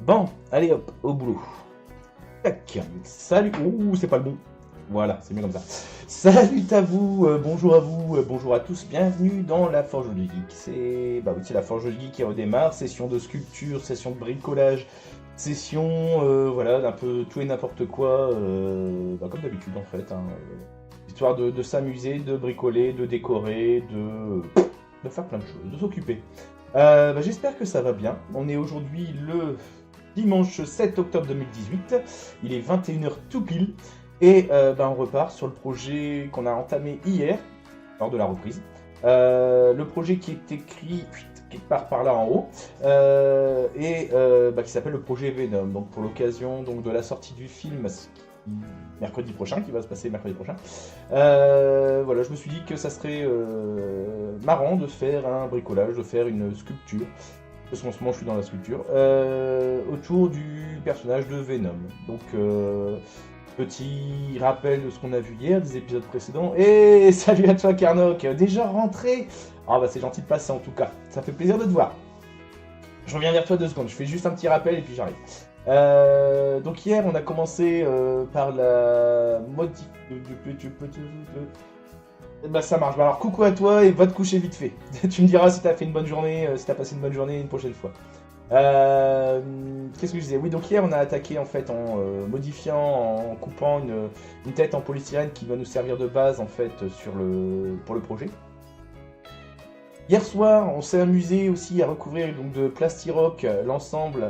Bon, allez hop, au boulot. Tac, salut. Ouh, c'est pas le bon. Voilà, c'est mieux comme ça. Salut à vous, bonjour à vous, bonjour à tous, bienvenue dans la Forge du Geek. C'est la Forge du Geek qui redémarre, session de sculpture, session de bricolage, session voilà, d'un peu tout et n'importe quoi, comme d'habitude en fait. Histoire de s'amuser, de bricoler, de décorer, de faire plein de choses, de s'occuper. J'espère que ça va bien. On est aujourd'hui le dimanche 7 octobre 2018. Il est 21h tout pile. Et on repart sur le projet qu'on a entamé hier, lors de la reprise. Le projet qui est écrit quelque part par là en haut, qui s'appelle le projet Venom. Donc pour l'occasion de la sortie du film mercredi prochain, qui va se passer mercredi prochain. Je me suis dit que ça serait marrant de faire un bricolage, de faire une sculpture, parce qu'en ce moment je suis dans la sculpture, autour du personnage de Venom. Donc petit rappel de ce qu'on a vu hier, des épisodes précédents. Et salut à toi Carnock, déjà rentré. C'est gentil de passer en tout cas, ça fait plaisir de te voir. Je reviens vers toi 2 secondes, je fais juste un petit rappel et puis j'arrive. Donc hier on a commencé par la modif... ça marche. Alors coucou à toi et va te coucher vite fait. Tu me diras si t'as fait une bonne journée, si t'as passé une bonne journée une prochaine fois. Qu'est-ce que je disais? Oui, donc hier on a attaqué en fait en modifiant, en coupant une tête en polystyrène qui va nous servir de base en fait pour le projet. Hier soir, on s'est amusé aussi à recouvrir donc de plastiroc l'ensemble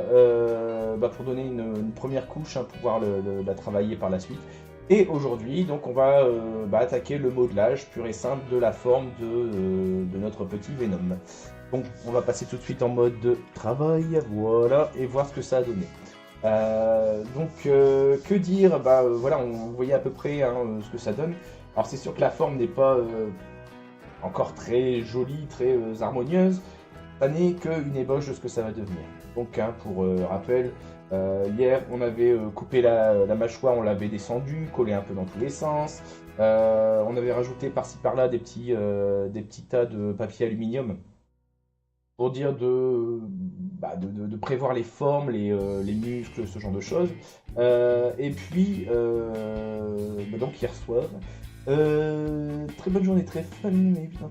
pour donner une première couche, pour pouvoir la travailler par la suite. Et aujourd'hui, donc on va attaquer le modelage pur et simple de la forme de notre petit Venom. Donc on va passer tout de suite en mode de travail, voilà, et voir ce que ça a donné. Que dire? On voyait à peu près ce que ça donne. Alors c'est sûr que la forme n'est pas encore très jolie, très harmonieuse. Ça n'est qu'une ébauche de ce que ça va devenir. Donc pour rappel, hier on avait coupé la mâchoire, on l'avait descendu, collé un peu dans tous les sens. On avait rajouté par-ci par-là des petits tas de papier aluminium pour dire de prévoir les formes, les muscles, ce genre de choses. Et puis, donc hier soir, très bonne journée, très fun, mais putain.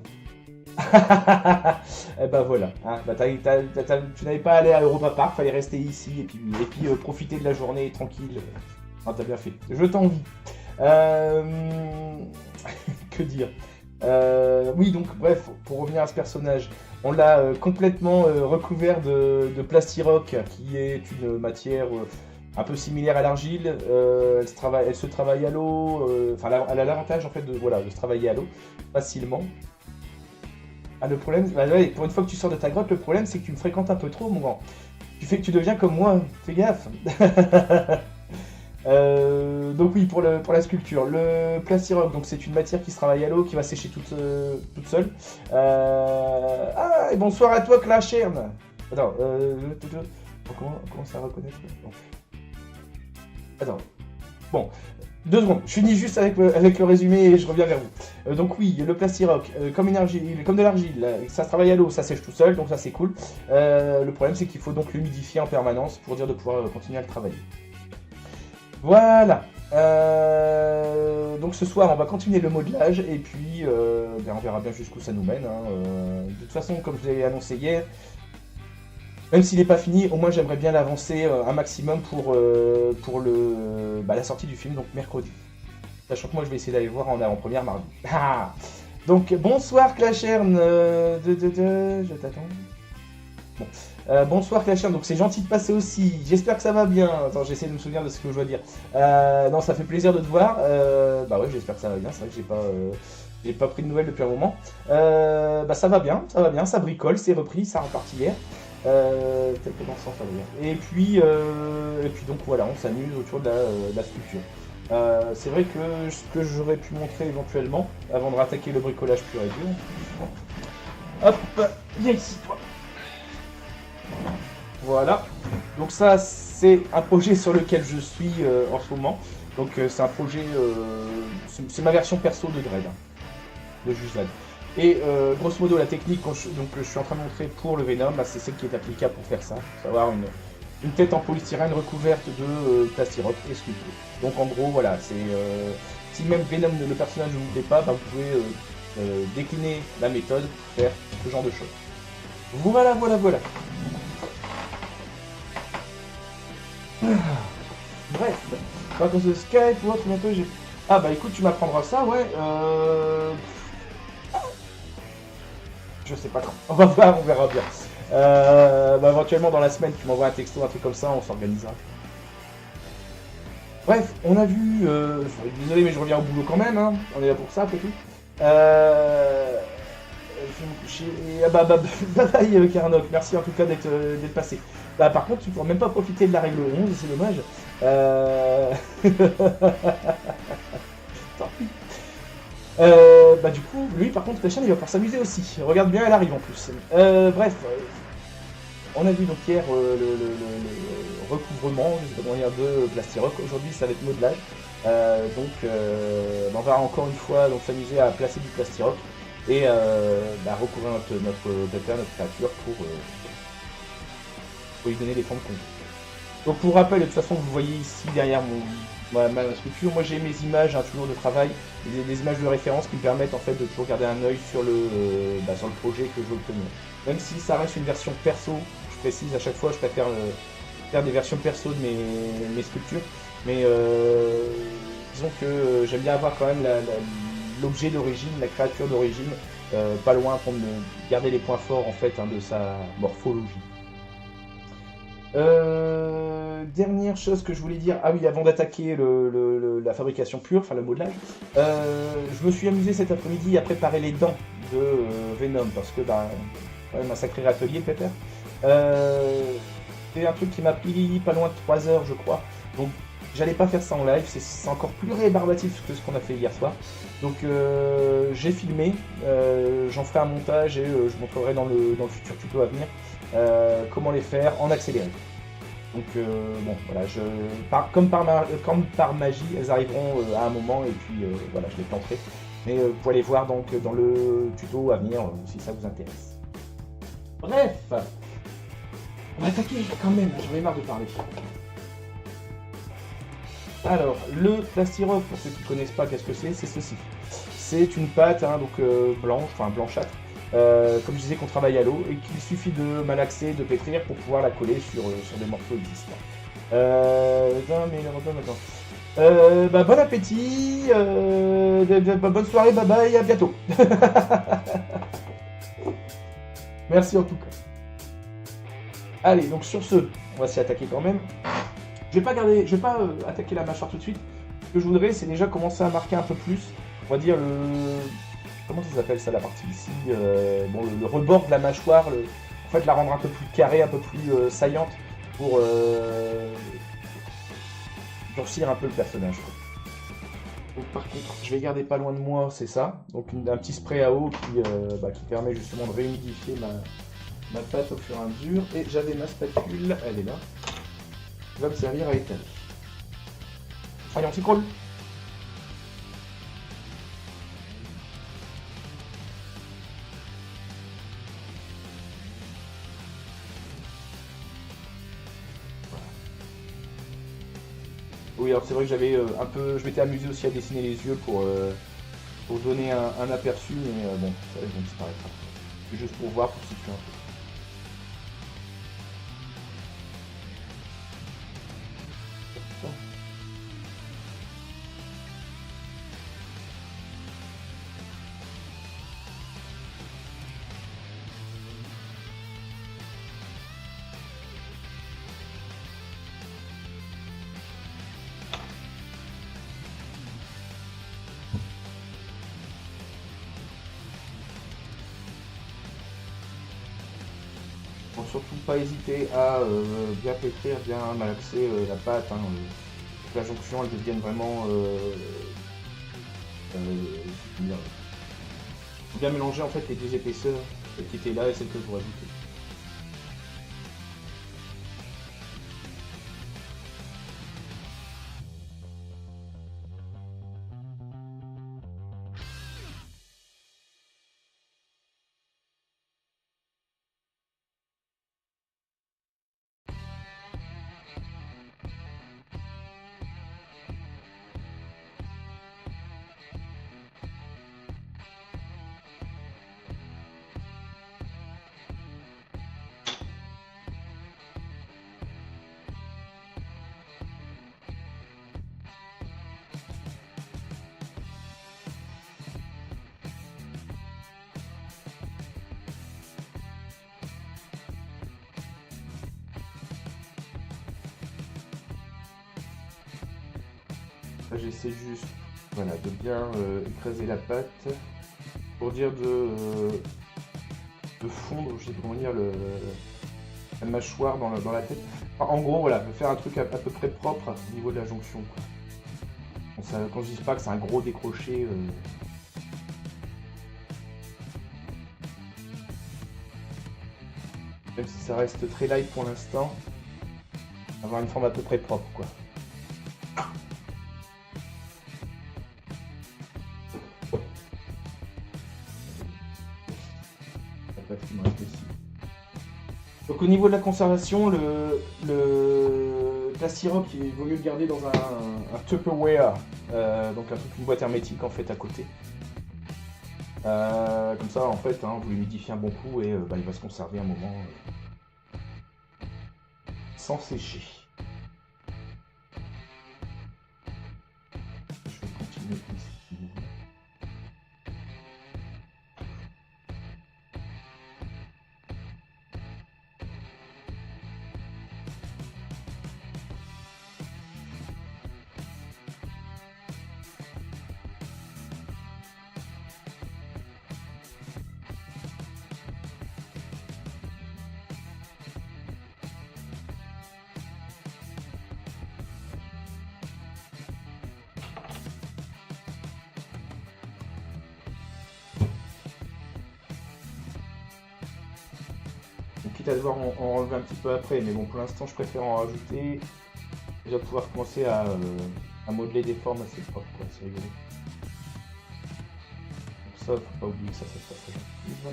Et voilà, tu n'avais pas à aller à Europa Park, fallait rester ici et puis profiter de la journée tranquille. T'as bien fait, je t'envie. Que dire? Oui, donc bref, pour revenir à ce personnage, on l'a complètement recouvert de plastiroc, qui est une matière un peu similaire à l'argile. Elle se travaille à l'eau, elle a l'avantage en fait de se travailler à l'eau facilement. Le problème, pour une fois que tu sors de ta grotte, le problème c'est que tu me fréquentes un peu trop, mon grand. Tu deviens comme moi, fais gaffe. Donc oui, pour la sculpture, le plastiroc, donc c'est une matière qui se travaille à l'eau, qui va sécher toute seule. Et bonsoir à toi, Clashern. Attends, comment ça reconnaître? Attends, bon, 2 secondes, je finis juste avec le résumé et je reviens vers vous. Donc oui, le plastiroc, comme de l'argile, ça se travaille à l'eau, ça sèche tout seul, donc ça c'est cool. Le problème c'est qu'il faut donc l'humidifier en permanence pour dire de pouvoir continuer à le travailler. Voilà. Donc ce soir on va continuer le modelage et puis on verra bien jusqu'où ça nous mène. De toute façon, comme je l'ai annoncé hier, même s'il n'est pas fini, au moins j'aimerais bien l'avancer un maximum pour la sortie du film, donc mercredi. Sachant que moi je vais essayer d'aller voir en avant-première mardi. Donc bonsoir Clashern, je t'attends. Bon. Bonsoir Clashern, donc c'est gentil de passer aussi, j'espère que ça va bien. Attends, j'essaie de me souvenir de ce que je dois dire. Non, ça fait plaisir de te voir. Ouais, j'espère que ça va bien, c'est vrai que j'ai pas pris de nouvelles depuis un moment. Ça va bien, ça bricole, c'est repris, ça reparti hier. Peut-être dans ce sens, ça va bien. Et puis donc voilà, on s'amuse autour de la sculpture. C'est vrai que ce que j'aurais pu montrer éventuellement, avant de rattaquer le bricolage pur et dur. Hop, viens ici toi. Voilà, donc ça c'est un projet sur lequel je suis en ce moment. Donc c'est un projet, c'est ma version perso de Dread, de Juge Dredd. Et grosso modo la technique que je suis en train de montrer pour le Venom, c'est celle qui est applicable pour faire ça. Faut avoir une tête en polystyrène recouverte de plastiroc et sculptée. Donc en gros, voilà, c'est si même Venom, le personnage ne vous plaît pas, bah, vous pouvez décliner la méthode pour faire ce genre de choses. Voilà, voilà, voilà. Bref, pas cause de Skype ou autre, bientôt j'ai... Ah bah écoute, tu m'apprendras ça, ouais. Je sais pas quand. On va voir, on verra bien. Bah, éventuellement dans la semaine, tu m'envoies un texto, un truc comme ça, on s'organisera. Bref, on a vu... désolé, mais je reviens au boulot quand même, hein. On est là pour ça, après tout. Je vais me coucher et... Ah bah, bye bye, Karnok. Merci en tout cas d'être passé. Bah, par contre, tu pourras même pas profiter de la règle 11, c'est dommage. Tant pis. Bah du coup, lui par contre, Tachan il va pouvoir s'amuser aussi. Regarde bien, elle arrive en plus. Bref, on a vu donc hier le recouvrement, je sais pas comment dire, de Plastiroc. Aujourd'hui, ça va être modelage. On va encore une fois donc s'amuser à placer du Plastiroc et recouvrir notre créature pour lui donner les formes qu'on veut. Donc pour rappel, de toute façon, vous voyez ici derrière ma structure, moi j'ai mes images toujours de travail, des images de référence qui me permettent en fait de toujours garder un œil sur sur le projet que je veux obtenir. Même si ça reste une version perso, je précise à chaque fois, je préfère faire des versions perso de mes sculptures, mais disons que j'aime bien avoir quand même l'objet d'origine, la créature d'origine, pas loin pour me garder les points forts en fait de sa morphologie. Dernière chose que je voulais dire, ah oui, avant d'attaquer la fabrication pure, enfin le modelage, je me suis amusé cet après-midi à préparer les dents de Venom, parce que quand même un sacré atelier, Pepper. C'est un truc qui m'a pris pas loin de 3 heures, je crois, donc j'allais pas faire ça en live, c'est encore plus rébarbatif que ce qu'on a fait hier soir. Donc j'ai filmé, j'en ferai un montage et je montrerai dans le futur tuto à venir comment les faire en accéléré. Donc voilà, comme par magie, elles arriveront à un moment et puis voilà, je les planterai. Mais vous pouvez les voir donc dans le tuto à venir si ça vous intéresse. Bref, on va attaquer quand même, j'en ai marre de parler. Alors, le Plastiroc, pour ceux qui ne connaissent pas, qu'est-ce que c'est ceci. C'est une pâte blanche, enfin blanchâtre, comme je disais, qu'on travaille à l'eau et qu'il suffit de malaxer, de pétrir pour pouvoir la coller sur des morceaux existants. Bon appétit, bonne soirée, bye bye, à bientôt. Merci en tout cas. Allez, donc sur ce, on va s'y attaquer quand même. Je vais pas attaquer la mâchoire tout de suite. Ce que je voudrais, c'est déjà commencer à marquer un peu plus, on va dire comment ça s'appelle ça, la partie ici, le rebord de la mâchoire, en fait la rendre un peu plus carrée, un peu plus saillante pour durcir un peu le personnage. Donc par contre, je vais garder pas loin de moi, c'est ça. Donc un petit spray à eau qui permet justement de réhumidifier ma pâte au fur et à mesure. Et j'avais ma spatule, elle est là, qui va me servir à étaler. Allez, on s'y colle. Oui, alors c'est vrai que j'avais je m'étais amusé aussi à dessiner les yeux pour donner un aperçu, mais bon, ça ils vont disparaître. C'est juste pour voir, pour situer un peu. Faut surtout pas hésiter à bien pétrir, bien malaxer la pâte. Hein, que la jonction elle devienne vraiment bien mélanger en fait les deux épaisseurs, celle qui était là et celle que je vous rajoutez. Là, j'essaie juste voilà, de bien écraser la pâte pour dire de fondre, je sais pas comment dire, la mâchoire dans la tête. Enfin, en gros, voilà, de faire un truc à peu près propre au niveau de la jonction, quoi. Bon, ça, quand je dis pas que c'est un gros décroché, même si ça reste très light pour l'instant, avoir une forme à peu près propre, quoi. Donc au niveau de la conservation, le sirop, il vaut mieux le garder dans un Tupperware, donc une boîte hermétique en fait à côté. Comme ça en fait, hein, vous l'humidifiez un bon coup et il va se conserver un moment sans sécher. Je vais continuer ici. Quitte à devoir en enlever un petit peu après, mais bon, pour l'instant, je préfère en rajouter. Déjà pouvoir commencer à modeler des formes assez propres, quoi, c'est rigolo. Donc ça, faut pas oublier que ça se passe à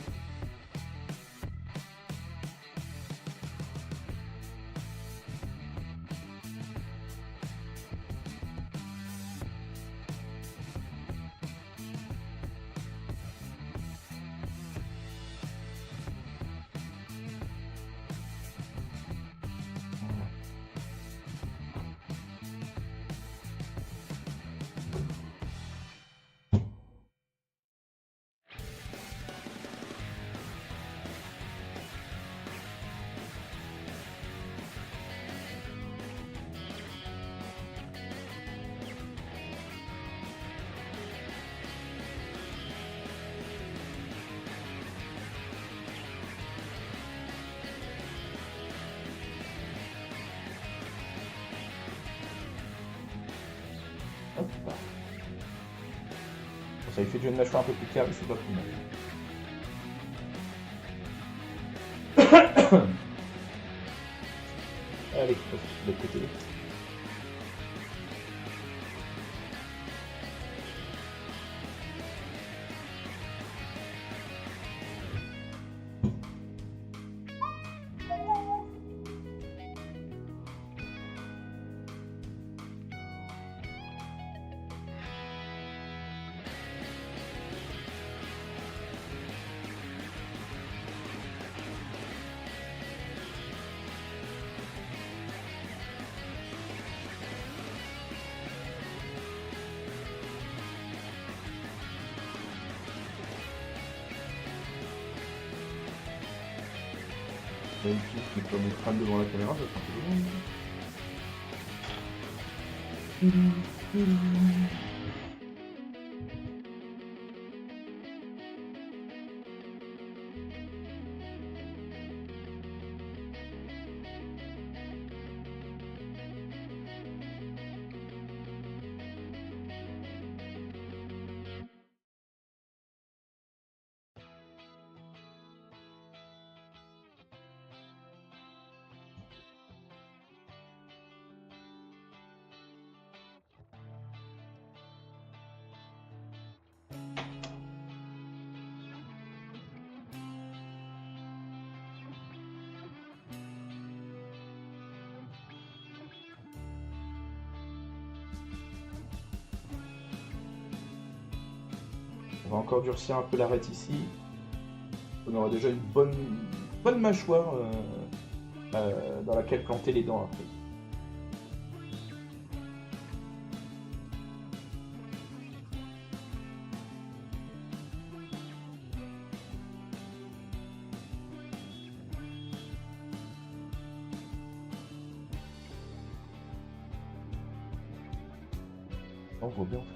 Hop. Bon, ça lui fait déjà une mâchoire un peu plus carrée, c'est pas plus mal. Allez, je passe de l'autre côté. D'habitude, je mets pas mon crâne devant la caméra, ça sera un peu long. On va encore durcir un peu l'arête ici. On aura déjà une bonne mâchoire dans laquelle planter les dents après. On voit bien en fait.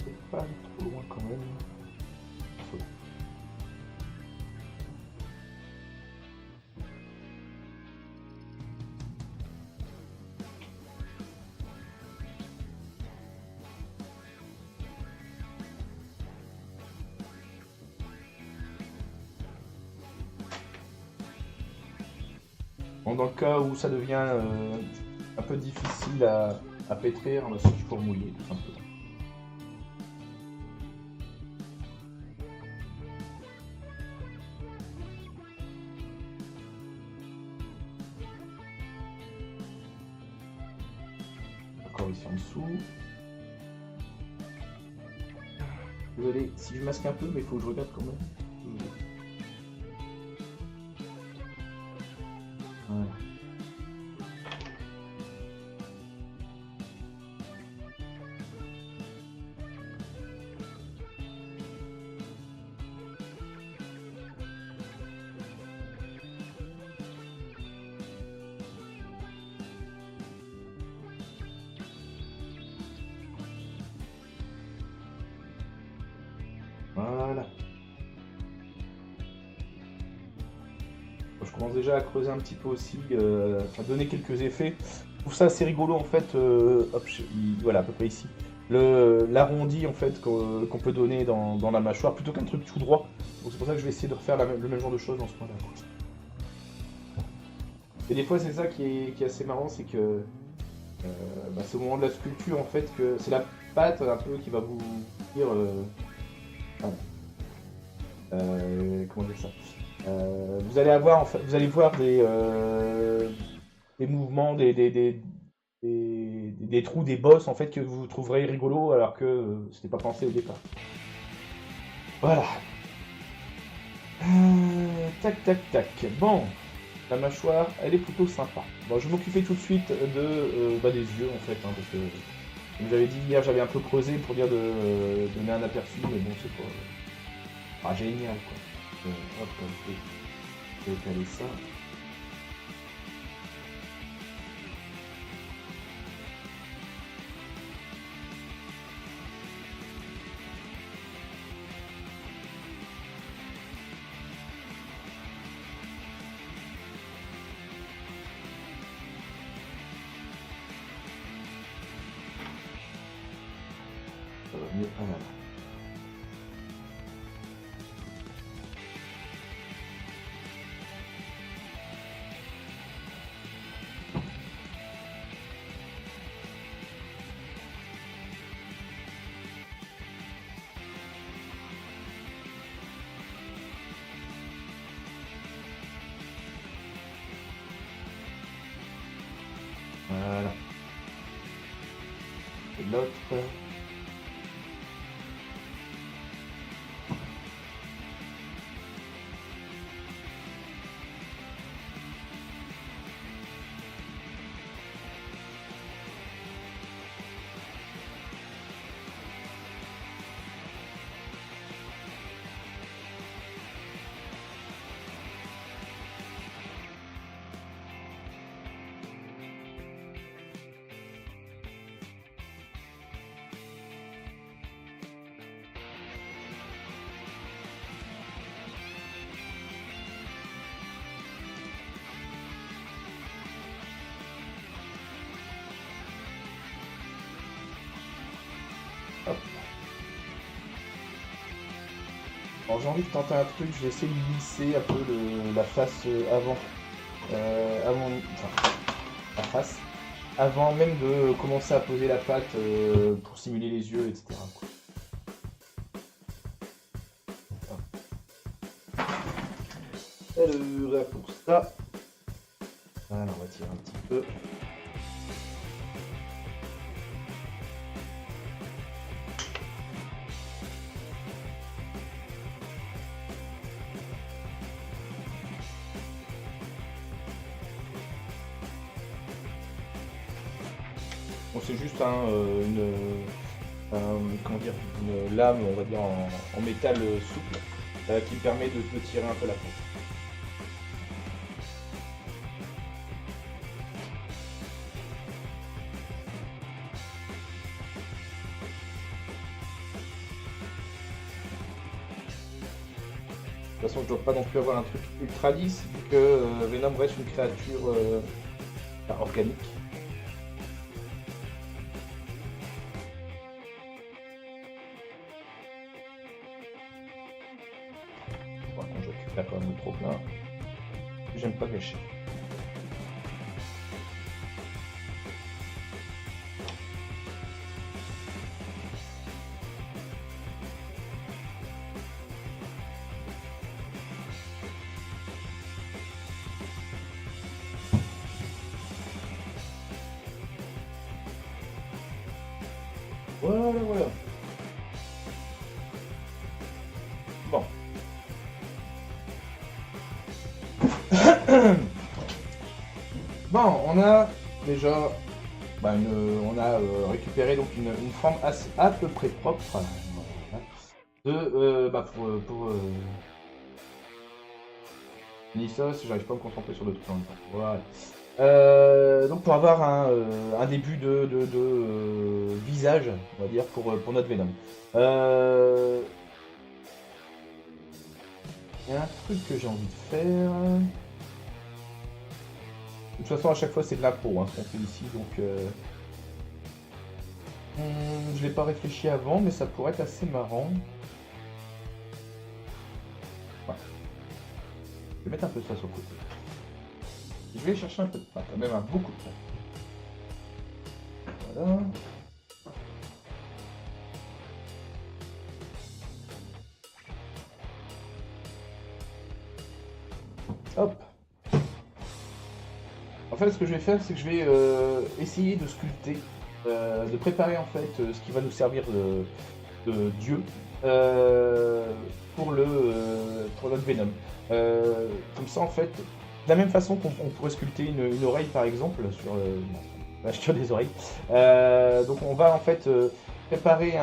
Peut-être pas aller trop loin quand même. Faut- Bon, dans le cas où ça devient un peu difficile à pétrir, bah, c'est qu'il faut remouiller tout simplement. Encore ici en dessous. Désolé si je masque un peu, mais il faut que je regarde quand même. Voilà. Voilà. Je commence déjà à creuser un petit peu aussi, à donner quelques effets. Je trouve ça assez rigolo en fait. Hop, voilà, à peu près ici. L'arrondi en fait qu'on peut donner dans la mâchoire plutôt qu'un truc tout droit. Donc c'est pour ça que je vais essayer de refaire le même genre de choses dans ce point-là. Et des fois c'est ça qui est assez marrant, c'est que bah, c'est au moment de la sculpture en fait que c'est la pâte un peu qui va vous dire. Comment dire ça? Vous allez avoir, en fait, vous allez voir des mouvements, des trous, des bosses en fait que vous trouverez rigolo alors que c'était pas pensé au départ. Voilà. Tac, tac, tac. Bon, la mâchoire, elle est plutôt sympa. Bon, je vais m'occuper tout de suite des yeux en fait, hein, parce que comme j'avais dit hier, j'avais un peu creusé pour dire de donner un aperçu, mais bon, c'est pas génial quoi. Hop, je vais étaler ça. Ça va mieux. Ah là là. Voilà. Et l'autre. Hop. Alors j'ai envie de tenter un truc, je vais essayer de lisser un peu la face enfin, la face, avant même de commencer à poser la pâte pour simuler les yeux, etc. quoi. Alors, pour ça, voilà, on va tirer un petit peu. Bon, c'est juste une comment dire, une lame, on va dire, en métal souple, qui permet de tirer un peu la peau. De toute façon, je dois pas non plus avoir un truc ultra lisse, vu que Venom reste une créature organique. Voilà, quand je récupère quand même le trop plein. J'aime pas gâcher. Voilà. Bon. Bon, on a déjà, on a récupéré donc une forme à peu près propre pour Nissa, si j'arrive pas à me concentrer sur le truc en même temps. Voilà. Donc pour avoir un début de visage, on va dire, pour notre Venom. Il y a un truc que j'ai envie de faire. De toute façon, à chaque fois, c'est de l'impro, ce qu'on fait ici, donc... je l'ai pas réfléchi avant, mais ça pourrait être assez marrant. Ouais. Je vais mettre un peu ça sur le côté. Je vais chercher un peu de pain, quand même beaucoup de pain. Voilà. Hop. En fait, ce que je vais faire, c'est que je vais essayer de sculpter, de préparer en fait ce qui va nous servir de dieu pour notre Venom. Comme ça, en fait, de la même façon qu'on pourrait sculpter une oreille, par exemple, sur l'acheteur des oreilles. Donc, on va en fait préparer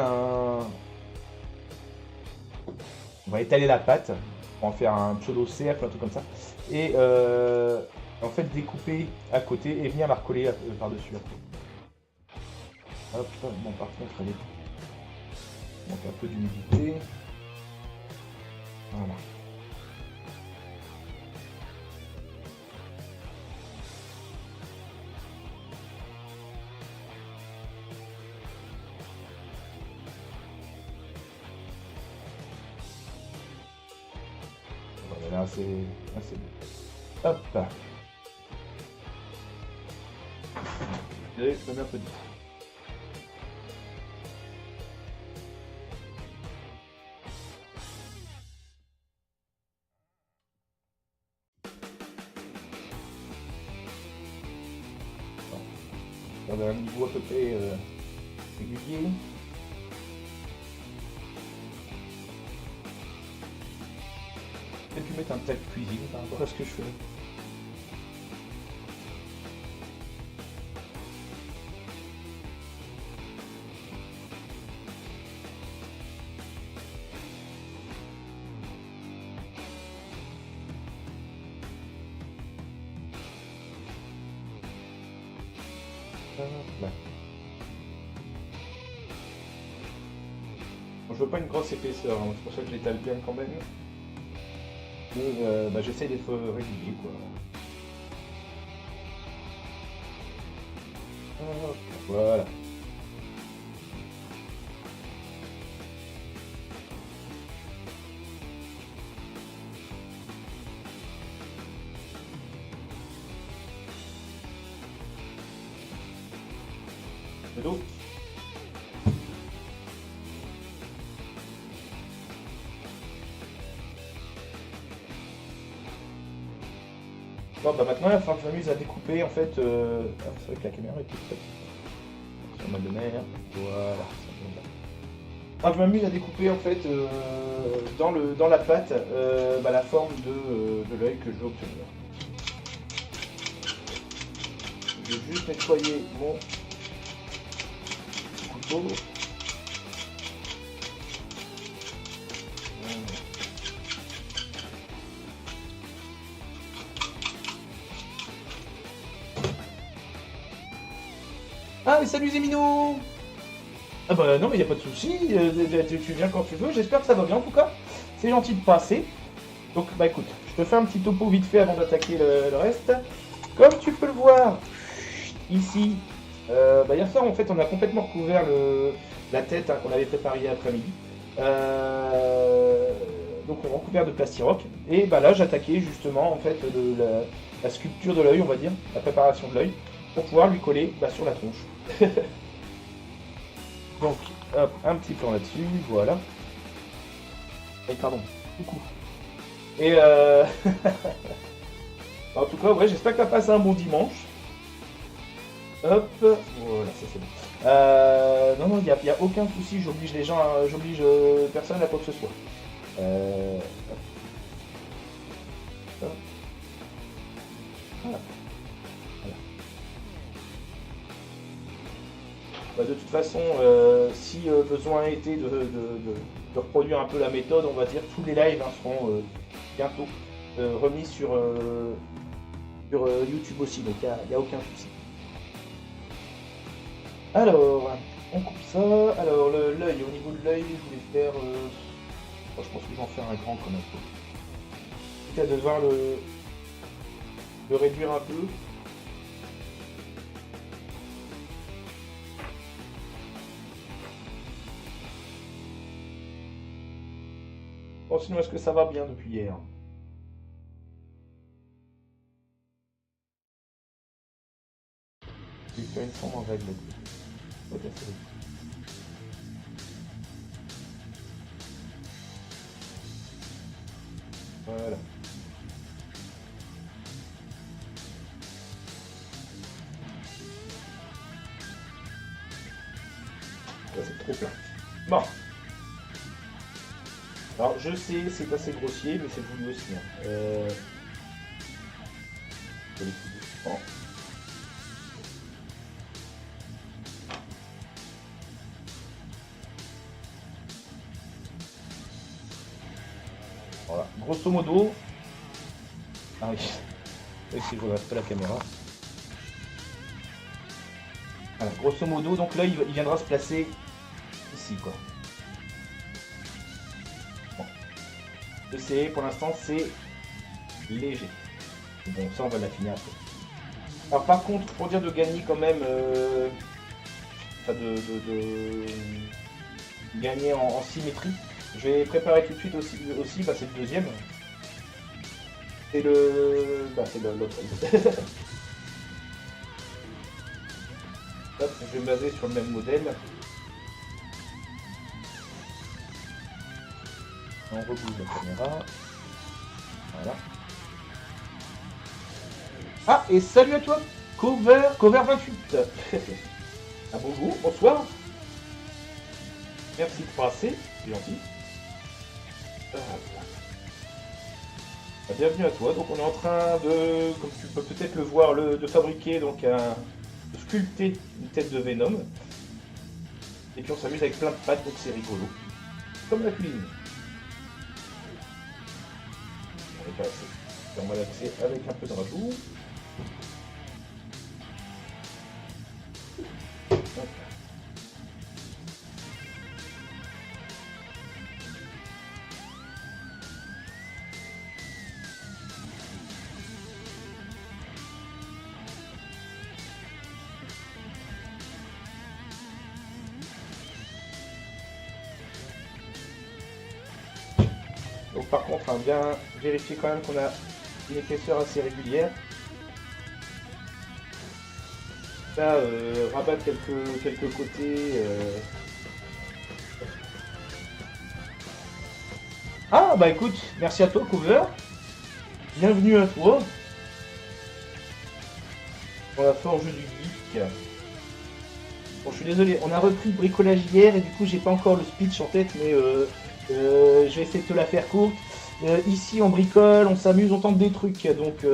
on va étaler la pâte, on va faire un pseudo cercle, un truc comme ça, et en fait découper à côté et venir la recoller par-dessus. Hop, bon par contre elle est... Donc un peu d'humidité. Voilà. Voilà, c'est bon. Hop. Et je mets un peu de... On a un niveau à peu près régulier. J'ai pu mettre un tas de cuisine par rapport à ce que je fais. Là. Bon, je veux pas une grosse épaisseur, hein, c'est pour ça que je l'étale bien quand même. Mais j'essaie d'être régulier quoi. Voilà. De l'eau. Bon bah maintenant il va falloir que je m'amuse à découper en fait. C'est vrai que la caméra est toute petite. Sur ma de mer. Voilà. Alors je m'amuse à découper en fait dans la pâte la forme de l'œil que je veux obtenir. Je vais juste nettoyer mon couteau. mais salut Zémino! Ah bah non, mais y a pas de souci, tu viens quand tu veux, j'espère que ça va bien en tout cas. C'est gentil de passer. Donc bah écoute, je te fais un petit topo vite fait avant d'attaquer le reste. Comme tu peux le voir, ici, bah hier soir en fait on a complètement recouvert la tête hein, qu'on avait préparée hier après-midi. Donc on a recouvert de plastiroc. Et bah là j'attaquais justement en fait la sculpture de l'œil, on va dire, la préparation de l'œil, pour pouvoir lui coller bah, sur la tronche. Donc hop, un petit plan là-dessus, voilà. Et pardon, coucou. Et en tout cas, ouais, j'espère que tu as passé un bon dimanche. Hop, voilà, ça c'est bon. Non, non, il n'y a aucun souci, j'oblige les gens, j'oblige personne à quoi que ce soit. Hop. Hop. Voilà. Voilà. Bah, de toute façon, si besoin était de reproduire un peu la méthode, on va dire, tous les lives hein, seront bientôt remis sur YouTube aussi, donc il n'y a aucun souci. Alors, on coupe ça. Alors, l'œil, au niveau de l'œil, je voulais faire. Je pense que je vais en faire un grand comme un peu. Quitte à devoir le réduire un peu. Bon, sinon, est-ce que ça va bien depuis hier? J'ai fait une forme en règle. Ok, c'est bon. Voilà. Ça, c'est trop plat. Bon. Alors, je sais, c'est assez grossier, mais c'est voulu aussi. Hein. Je vais les couper. Bon. Voilà. Grosso modo. Ah oui. Oui, si je regarde pas la caméra. Voilà. Grosso modo, donc là, il viendra se placer ici, quoi. Bon. L'ECE, pour l'instant, c'est léger. Bon, ça, on va l'affiner après. Alors, par contre, pour dire de gagner quand même, enfin de gagner en symétrie, je vais préparer tout de suite aussi bah, c'est le deuxième. C'est l'autre. Hop, je vais me baser sur le même modèle. On rebouge la caméra. Voilà. Ah, et salut à toi, Cover 28. Ah bonjour, bonsoir. Merci de passer, c'est gentil. Bienvenue à toi. Donc on est en train de, comme tu peux peut-être le voir, de fabriquer donc de sculpter une tête de Venom. Et puis on s'amuse avec plein de pattes, donc c'est rigolo. Comme la cuisine. On est pas assez. Et on va l'axer avec un peu de rajout. Donc par contre, hein, bien vérifier quand même qu'on a une épaisseur assez régulière. Là, rabattre quelques côtés. Ah bah écoute, merci à toi Cover. Bienvenue à toi. Dans la forge du geek. Bon, je suis désolé, on a repris le bricolage hier et du coup j'ai pas encore le speech en tête, mais je vais essayer de te la faire courte. Ici on bricole, on s'amuse, on tente des trucs, donc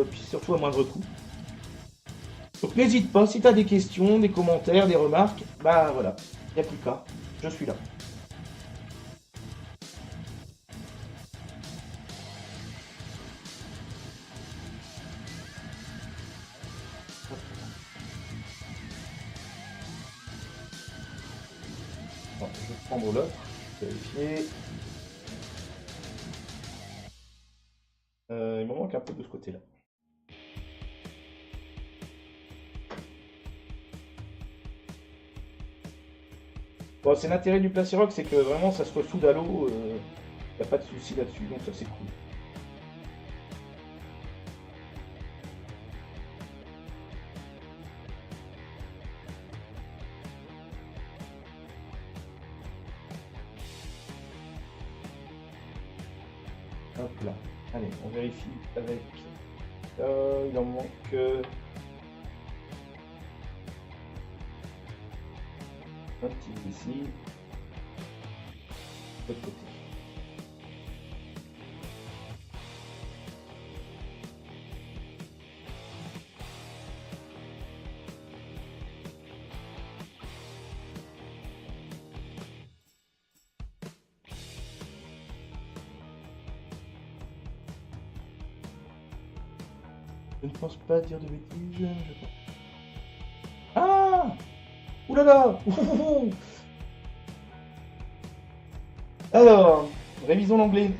puis surtout à moindre coût. Donc n'hésite pas, si tu as des questions, des commentaires, des remarques, bah voilà, il n'y a plus qu'à, je suis là. Attends, je vais prendre l'autre. Vérifier. Il me manque un peu de ce côté-là. Bon, c'est l'intérêt du Placiroc, c'est que vraiment ça se ressoude à l'eau, y a pas de souci là-dessus, donc ça c'est cool. Hop là. Allez, on vérifie avec. Il en manque. Un petit ici. De l'autre côté. Je ne pense pas dire de bêtises. Ah! Ouh là là! Alors, révisons l'anglais.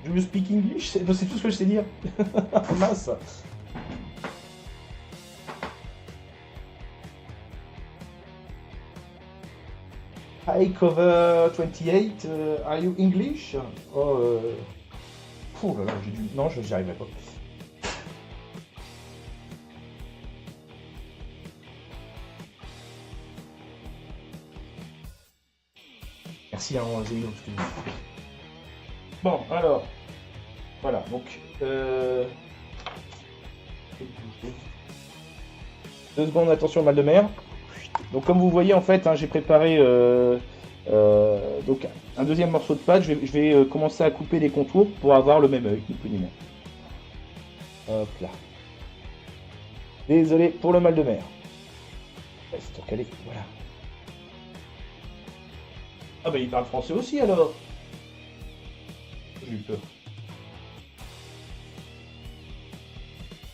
Do you speak English? C'est tout ce que je sais dire. Mince. Hi, cover 28. Are you English? Oh, Ouh là là, j'ai dû. Non, j'y arriverai pas. Merci, hein, Zélie, excuse-moi. Bon, alors. Voilà, donc. 2 secondes, attention au mal de mer. Donc, comme vous voyez, en fait, hein, j'ai préparé donc un deuxième morceau de pâte. Je vais commencer à couper les contours pour avoir le même œil, ni plus ni moins. Hop là. Désolé pour le mal de mer. C'est recalé, voilà. Ah bah il parle français aussi alors. J'ai eu peur.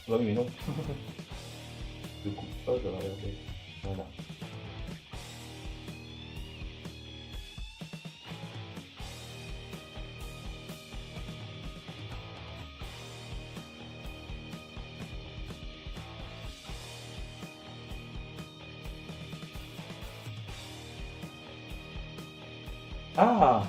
Ah oui mais non. Je coupe pas, je vais regarder. Voilà. Ah!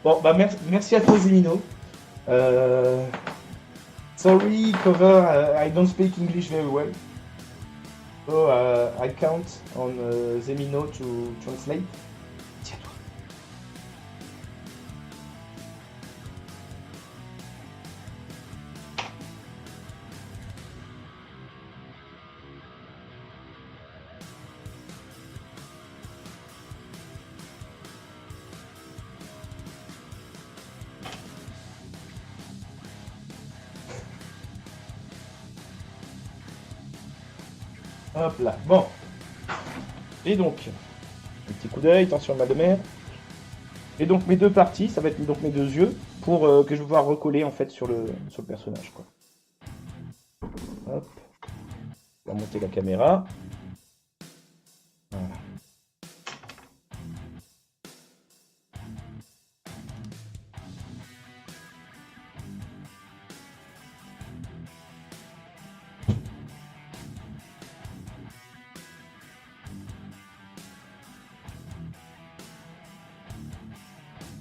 Bon, bah merci à toi Zemino. Sorry, cover, I don't speak English very well. So I count on Zemino to translate. Tiens-toi. Hop là, bon. Et donc, un petit coup d'œil, attention mal de mer. Et donc mes deux parties, ça va être donc mes deux yeux, pour que je vais pouvoir recoller en fait sur le personnage, quoi. Hop. On va monter la caméra. Voilà.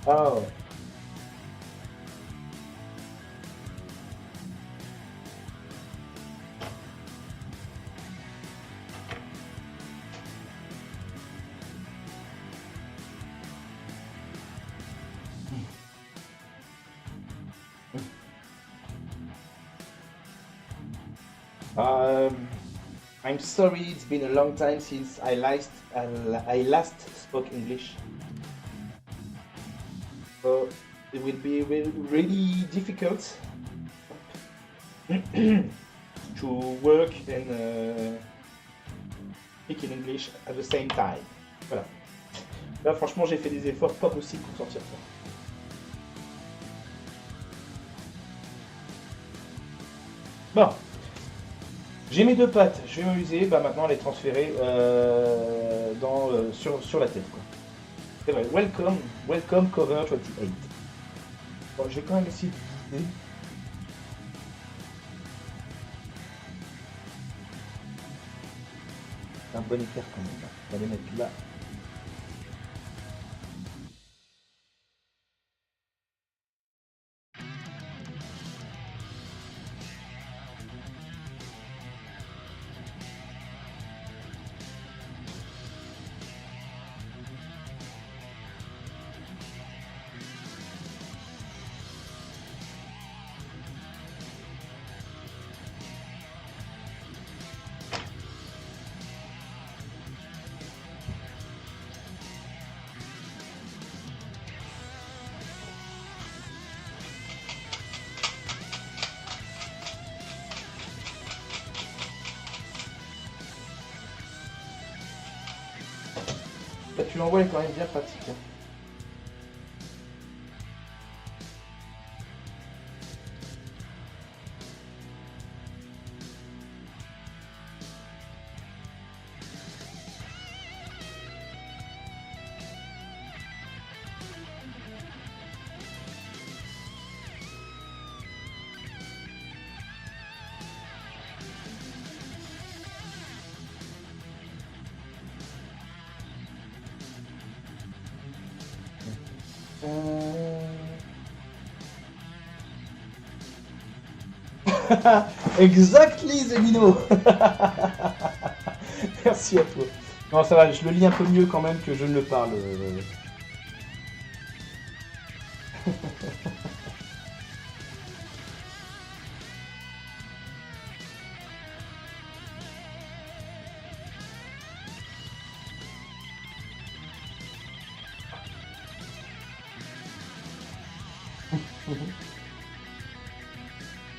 Ah ouais. I'm sorry, it's been a long time since I last spoke English. So it will be really difficult to work and speak in English at the same time. Voilà. Là, franchement, j'ai fait des efforts pas possibles pour sortir ça. Bon, j'ai mes deux pattes, je vais m'amuser bah, maintenant à les transférer sur la tête. Quoi. C'est vrai, welcome cover 28. Bon, je vais quand même essayer de viser. C'est un bon écart quand même. On va les mettre là. Bah, tu l'envoies, elle est quand même bien pratique. Hein. Exactly, Zenino. Merci à toi. Non, ça va, je le lis un peu mieux quand même que je ne le parle.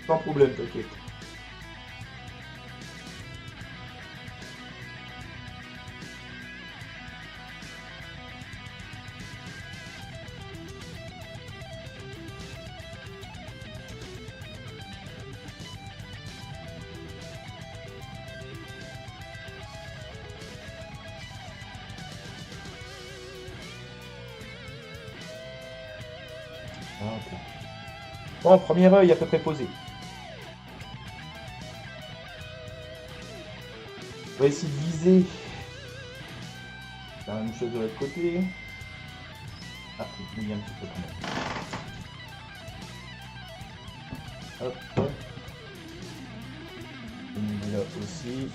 Sans problème, t'inquiète. Ah, ok. Bon, premier œil à peu près posé. On va essayer de viser la même chose de l'autre côté. Ah, faut mouiller un petit peu quand même. Hop. On mouille là aussi.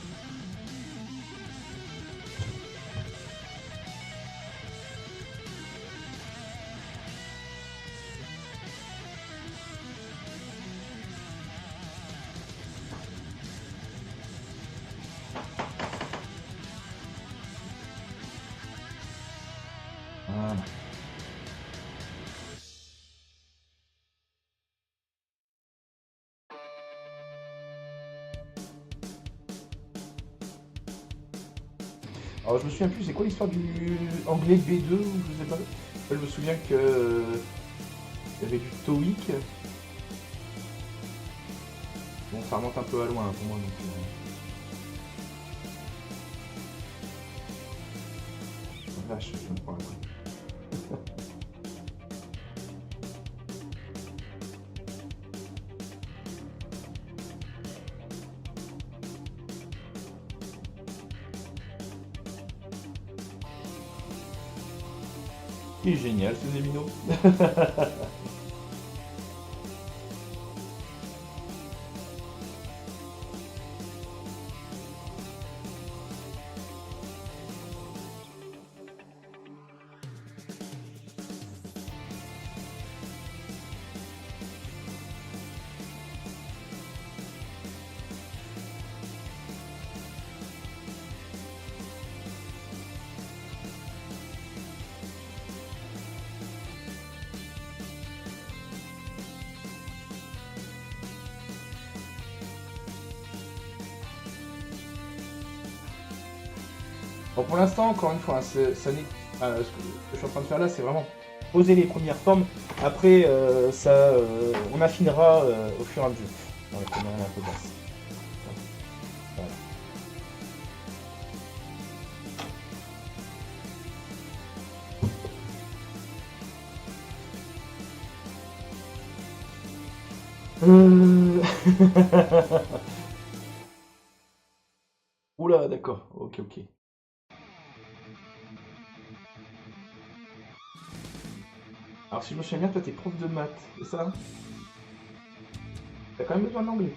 Voilà. Alors je me souviens plus, c'est quoi l'histoire du anglais B2 ou je sais pas. Je me souviens que il y avait du TOEIC. Bon, ça remonte un peu à loin hein, pour moi donc. Vache, je me prends la tête. Il est génial ce Zemino. Bon, pour l'instant, encore une fois, hein, ça n'est Ce que je suis en train de faire là, c'est vraiment poser les premières formes. Après, on affinera au fur et à mesure. On va prendre un peu basse. Voilà. Oula, d'accord. Ok, ok. Alors, si je me souviens bien, toi, t'es prof de maths, c'est ça? T'as quand même besoin d'anglais.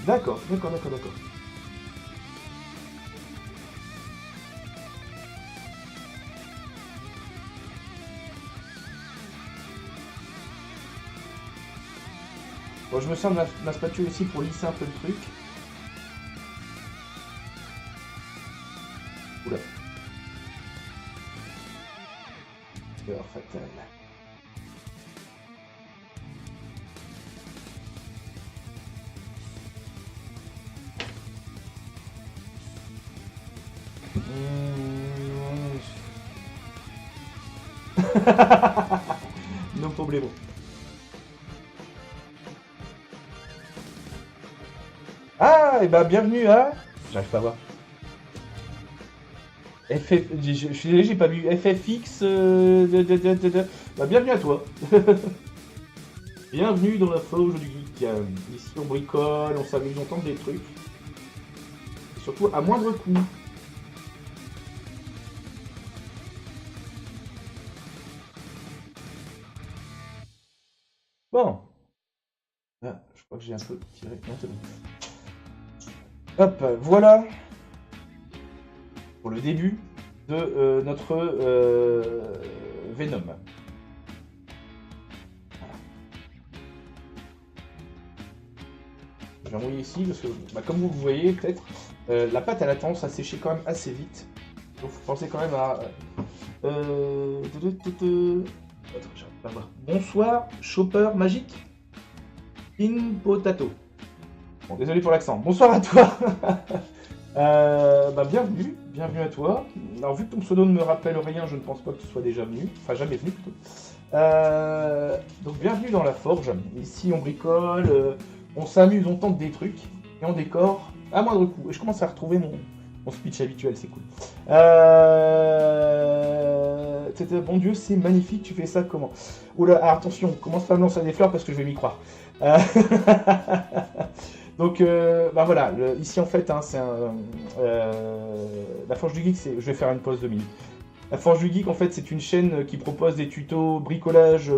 D'accord, d'accord, d'accord, d'accord. Bon, je me sers de ma spatule aussi pour lisser un peu le truc. Oula. Erreur fatale. Non problème. Ah, et bah bienvenue à... J'arrive pas à voir. Je suis désolé, j'ai pas vu FFX. Bah, bienvenue à toi. Bienvenue dans la forge du geek. Ici on bricole, on s'amuse, on tente des trucs. Et surtout à moindre coût. Bon. Ah, je crois que j'ai un peu tiré. Non, c'est bon. Hop, voilà pour le début de notre Venom. Voilà. Je vais envoyer ici parce que, bah, comme vous le voyez peut-être, la pâte elle a tendance à sécher quand même assez vite. Donc faut penser quand même à... Attends, j'arrive pas à voir. Bonsoir, Chopper Magique. In Potato. Bon, désolé pour l'accent. Bonsoir à toi. Bah, bienvenue à toi. Alors vu que ton pseudo ne me rappelle rien, je ne pense pas que tu sois déjà venu, enfin jamais venu plutôt. Donc bienvenue dans la forge. Ici on bricole, on s'amuse, on tente des trucs et on décore à moindre coût. Et je commence à retrouver mon speech habituel, c'est cool. Bon Dieu, c'est magnifique, tu fais ça comment? Oula, attention, commence pas à me lancer des fleurs parce que je vais m'y croire. Donc, bah voilà, ici en fait, hein, c'est la Forge du Geek, je vais faire une pause de minutes. La Forge du Geek, en fait, c'est une chaîne qui propose des tutos bricolage,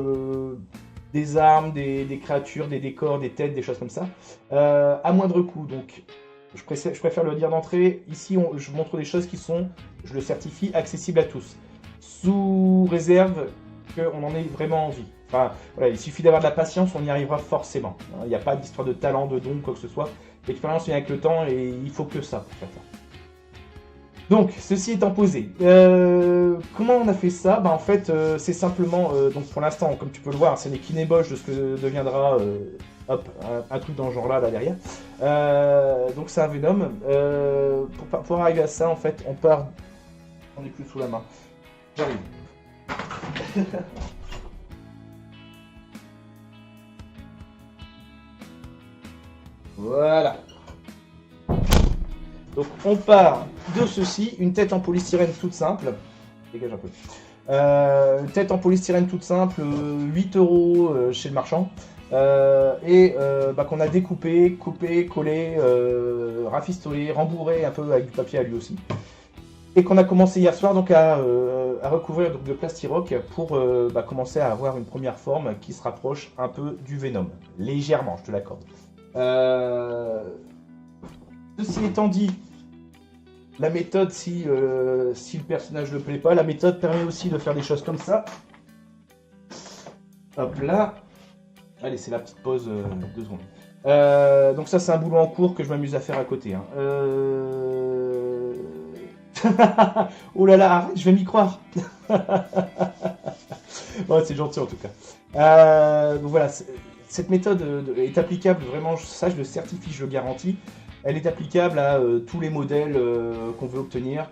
des armes, des créatures, des décors, des têtes, des choses comme ça, à moindre coût. Donc, je préfère le dire d'entrée. Ici, je montre des choses qui sont, je le certifie, accessibles à tous, sous réserve qu'on en ait vraiment envie. Enfin, voilà, il suffit d'avoir de la patience, on y arrivera forcément. Il n'y a pas d'histoire de talent, de don, quoi que ce soit. L'expérience vient avec le temps et il faut que ça pour faire ça. Donc, ceci étant posé, comment on a fait ça? Bah, en fait, c'est simplement, donc pour l'instant, comme tu peux le voir, c'est des kinebosh de ce que deviendra hop, un truc dans ce genre-là, là derrière. Donc c'est un Venom. Pour arriver à ça, en fait, on part... On n'est plus sous la main. J'arrive. Voilà. Donc on part de ceci, une tête en polystyrène toute simple. Dégage un peu. Une tête en polystyrène toute simple, 8 € chez le marchand. Qu'on a découpé, coupé, collé, rafistolé, rembourré un peu avec du papier à lui aussi. Et qu'on a commencé hier soir donc à recouvrir donc, de plastiroc pour commencer à avoir une première forme qui se rapproche un peu du Venom. Légèrement, je te l'accorde. Ceci étant dit, la méthode, si le personnage ne plaît pas, la méthode permet aussi de faire des choses comme ça. Hop là. Allez, c'est la petite pause, 2 secondes. Donc ça, c'est un boulot en cours que je m'amuse à faire à côté. Hein. Oh là là, arrête, je vais m'y croire. Ouais, c'est gentil en tout cas. Donc voilà, cette méthode est applicable, vraiment, ça je le certifie, je le garantis. Elle est applicable à tous les modèles qu'on veut obtenir.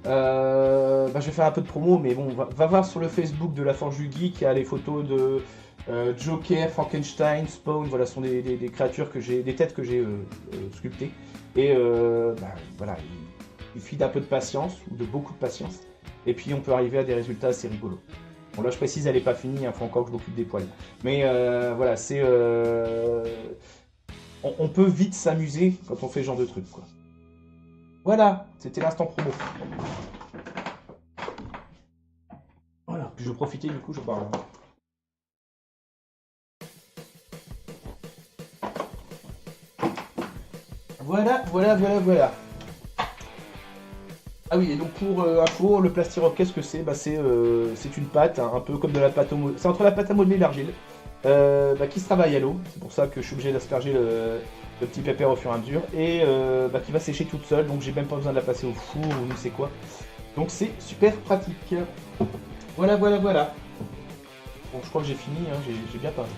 Je vais faire un peu de promo, mais bon, va voir sur le Facebook de la Forge du Geek, il y a les photos de Joker, Frankenstein, Spawn, voilà, ce sont des créatures que j'ai, des têtes que j'ai sculptées. Et voilà, il suffit d'un peu de patience, ou de beaucoup de patience, et puis on peut arriver à des résultats assez rigolos. Bon là je précise, elle n'est pas finie, il faut encore que je m'occupe des poils. Mais voilà, c'est... on peut vite s'amuser quand on fait ce genre de truc, quoi. Voilà, c'était l'instant promo. Voilà, puis je vais profiter du coup, je parle. Voilà. Ah oui, et donc pour info, le plastiroc, qu'est-ce que c'est? C'est une pâte, hein, un peu comme de la pâte c'est entre la pâte à modeler et l'argile, qui se travaille à l'eau. C'est pour ça que je suis obligé d'asperger le petit pépère au fur et à mesure. Et qui va sécher toute seule, donc j'ai même pas besoin de la passer au four ou ne sais quoi. Donc c'est super pratique. Voilà. Bon, je crois que j'ai fini, hein, j'ai bien parlé.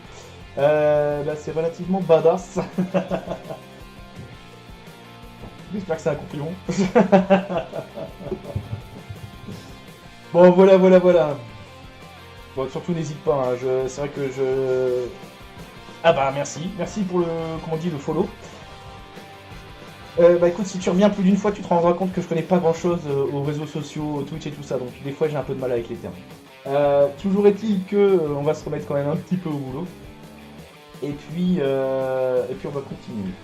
C'est relativement badass. J'espère que c'est un compliment. Bon, voilà. Bon, surtout n'hésite pas, hein, c'est vrai que je... Ah bah merci pour le follow. Écoute, si tu reviens plus d'une fois, tu te rendras compte que je connais pas grand chose aux réseaux sociaux, Twitch et tout ça, donc des fois j'ai un peu de mal avec les termes. Toujours est-il que on va se remettre quand même un petit peu au boulot. Et puis on va continuer.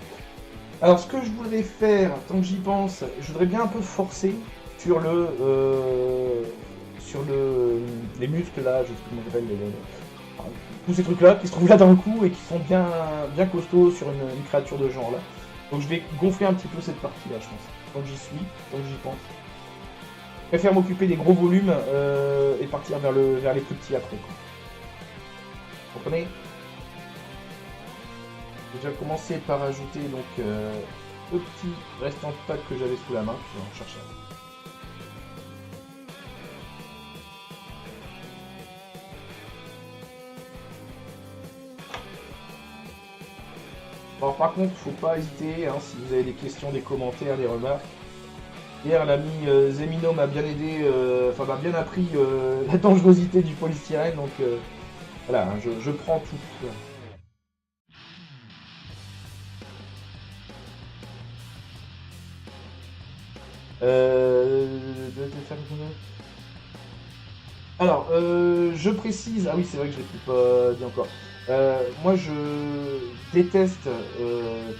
Alors ce que je voudrais faire, tant que j'y pense, je voudrais bien un peu forcer sur les muscles là, je sais plus comment on appelle, tous ces trucs là qui se trouvent là dans le cou et qui sont bien costauds sur une créature de genre là. Donc je vais gonfler un petit peu cette partie là, je pense. Tant que j'y suis, tant que j'y pense. Je préfère m'occuper des gros volumes et partir vers les plus petits après, quoi. Vous comprenez? J'ai déjà commencé par ajouter donc au petit restant de pâte que j'avais sous la main, puis on va en chercher un. Bon, par contre, faut pas hésiter, hein, si vous avez des questions, des commentaires, des remarques. Hier, l'ami Zemino m'a bien aidé, m'a bien appris la dangerosité du polystyrène, donc voilà, hein, je prends tout. Alors, je précise, ah oui, c'est vrai que je ne l'ai pas dit encore. Moi, je déteste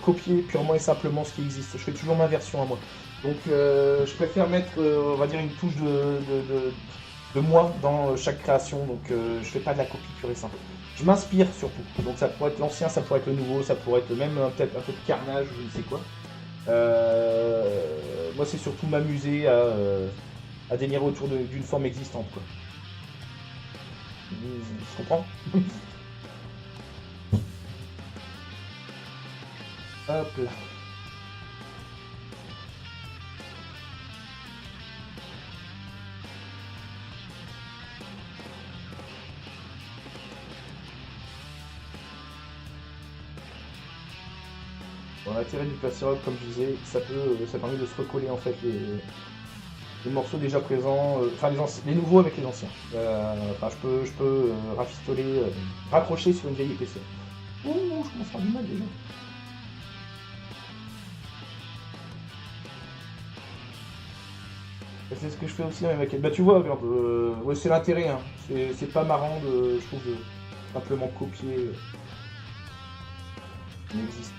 copier purement et simplement ce qui existe. Je fais toujours ma version à moi. Donc, je préfère mettre, on va dire, une touche de moi dans chaque création. Donc, je fais pas de la copie pure et simple. Je m'inspire surtout. Donc, ça pourrait être l'ancien, ça pourrait être le nouveau, ça pourrait être même peut-être un peu de carnage, je ne sais quoi. Moi, c'est surtout m'amuser à délirer autour d'une forme existante, quoi. Tu comprends? Hop là. Bon, l'intérêt du plastiroc, comme je disais, ça permet de se recoller en fait les morceaux déjà présents, les nouveaux avec les anciens. Je peux rafistoler, raccrocher sur une vieille épaisseur. Oh, je commence à faire du mal déjà. C'est ce que je fais aussi avec elle. Bah tu vois, regarde, ouais, c'est l'intérêt, hein. C'est pas marrant je trouve, de simplement copier ce qui existe.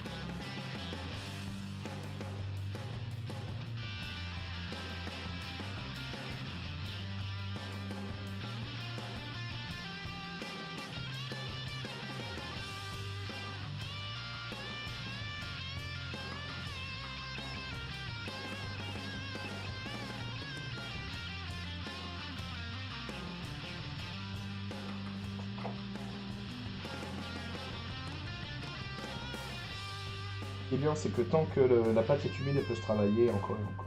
est bien, c'est que tant que la pâte est humide, elle peut se travailler encore et encore.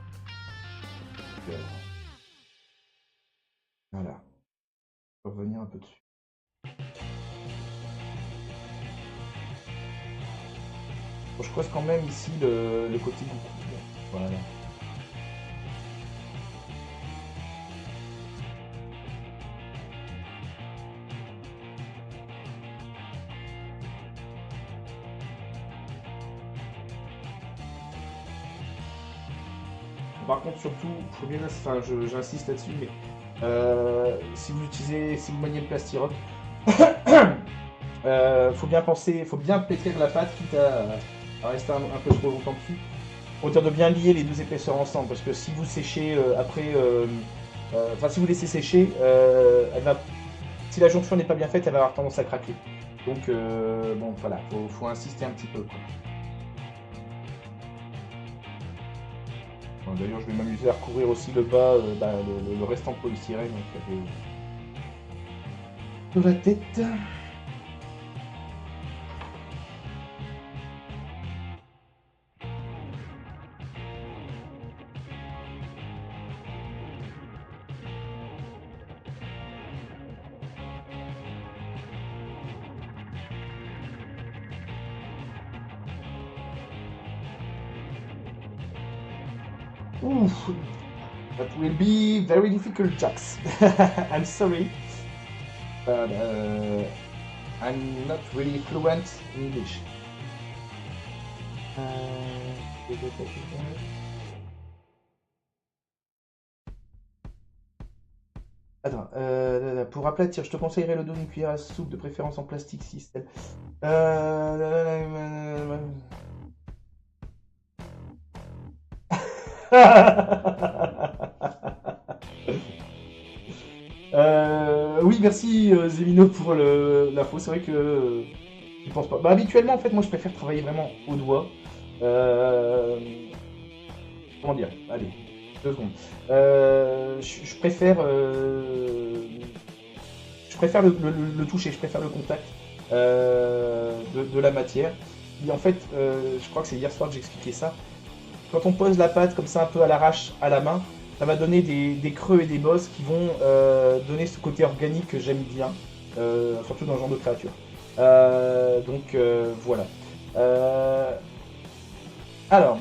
Donc, voilà. On va revenir un peu dessus. Bon, je croise quand même ici le côté goût. Voilà. Par contre, surtout, faut bien, enfin, j'insiste là-dessus, mais si vous maniez le plastiroc, faut bien penser, faut bien pétrir la pâte, quitte à rester un peu trop longtemps dessus. Autant de bien lier les deux épaisseurs ensemble, parce que si vous séchez après, enfin si vous laissez sécher, si la jonction n'est pas bien faite, elle va avoir tendance à craquer. Donc bon, voilà, faut insister un petit peu, quoi. D'ailleurs, je vais m'amuser à recouvrir aussi le bas, le restant de polystyrène qu'il y avait sur la tête. Oof, that will be very difficult, Jax. I'm sorry, but I'm not really fluent in English. Attends, pour aplatir, je te conseillerais le dos d'une cuillère à soupe, de préférence en plastique système. Oui, merci Zémino pour l'info. C'est vrai que je pense pas. Bah, habituellement, en fait, moi, je préfère travailler vraiment au doigt. Comment dire? Allez, 2 secondes. Je préfère le toucher, je préfère le contact de la matière. Et en fait, je crois que c'est hier soir que j'expliquais ça. Quand on pose la pâte comme ça un peu à l'arrache à la main, ça va donner des creux et des bosses qui vont donner ce côté organique que j'aime bien, surtout dans ce genre de créature. Donc voilà. Alors,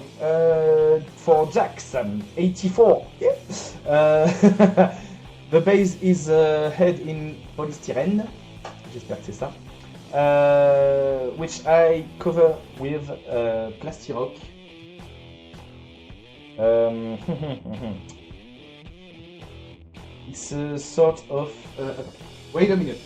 for Jackson, 84, the base is head in polystyrene. J'espère que c'est ça. Which I cover with plastiroc. It's a sort of. Wait a minute.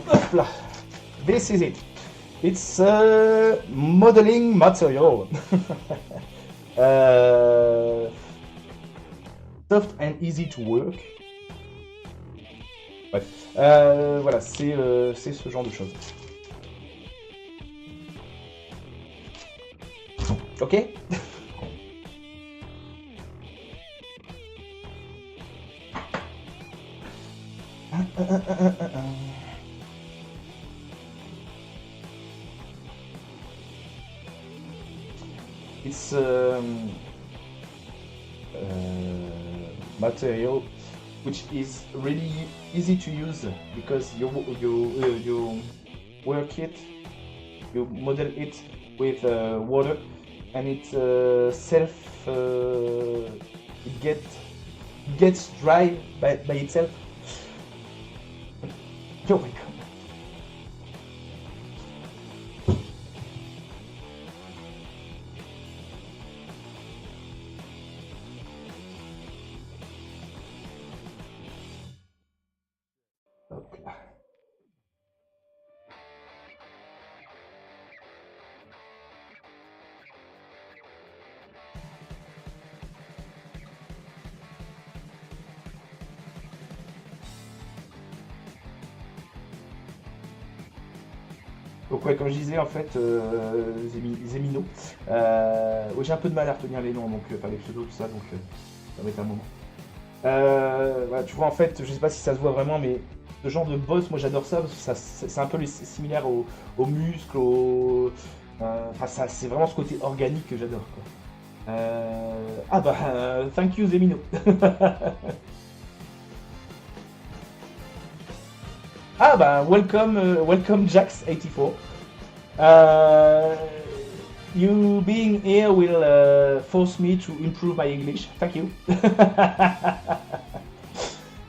Hop là. This is it. It's a modeling material. Soft and easy to work. Bref, voilà, c'est ce genre de choses. Ok. It's material which is really easy to use because you work it, you model it with water, and it it gets dry by itself. Oh my god. Hop là. Donc ouais, comme je disais, en fait, Zemino, ouais, j'ai un peu de mal à retenir les noms, donc, enfin les pseudos, tout ça, donc ça va être un moment. Voilà, tu vois, en fait, je sais pas si ça se voit vraiment, mais ce genre de boss, moi j'adore ça, parce que c'est un peu similaire aux muscles, enfin, c'est vraiment ce côté organique que j'adore, quoi. Ah bah, thank you Zemino. Ah bah, welcome, welcome Jax84. Uh, you being here will force me to improve my English. Thank you.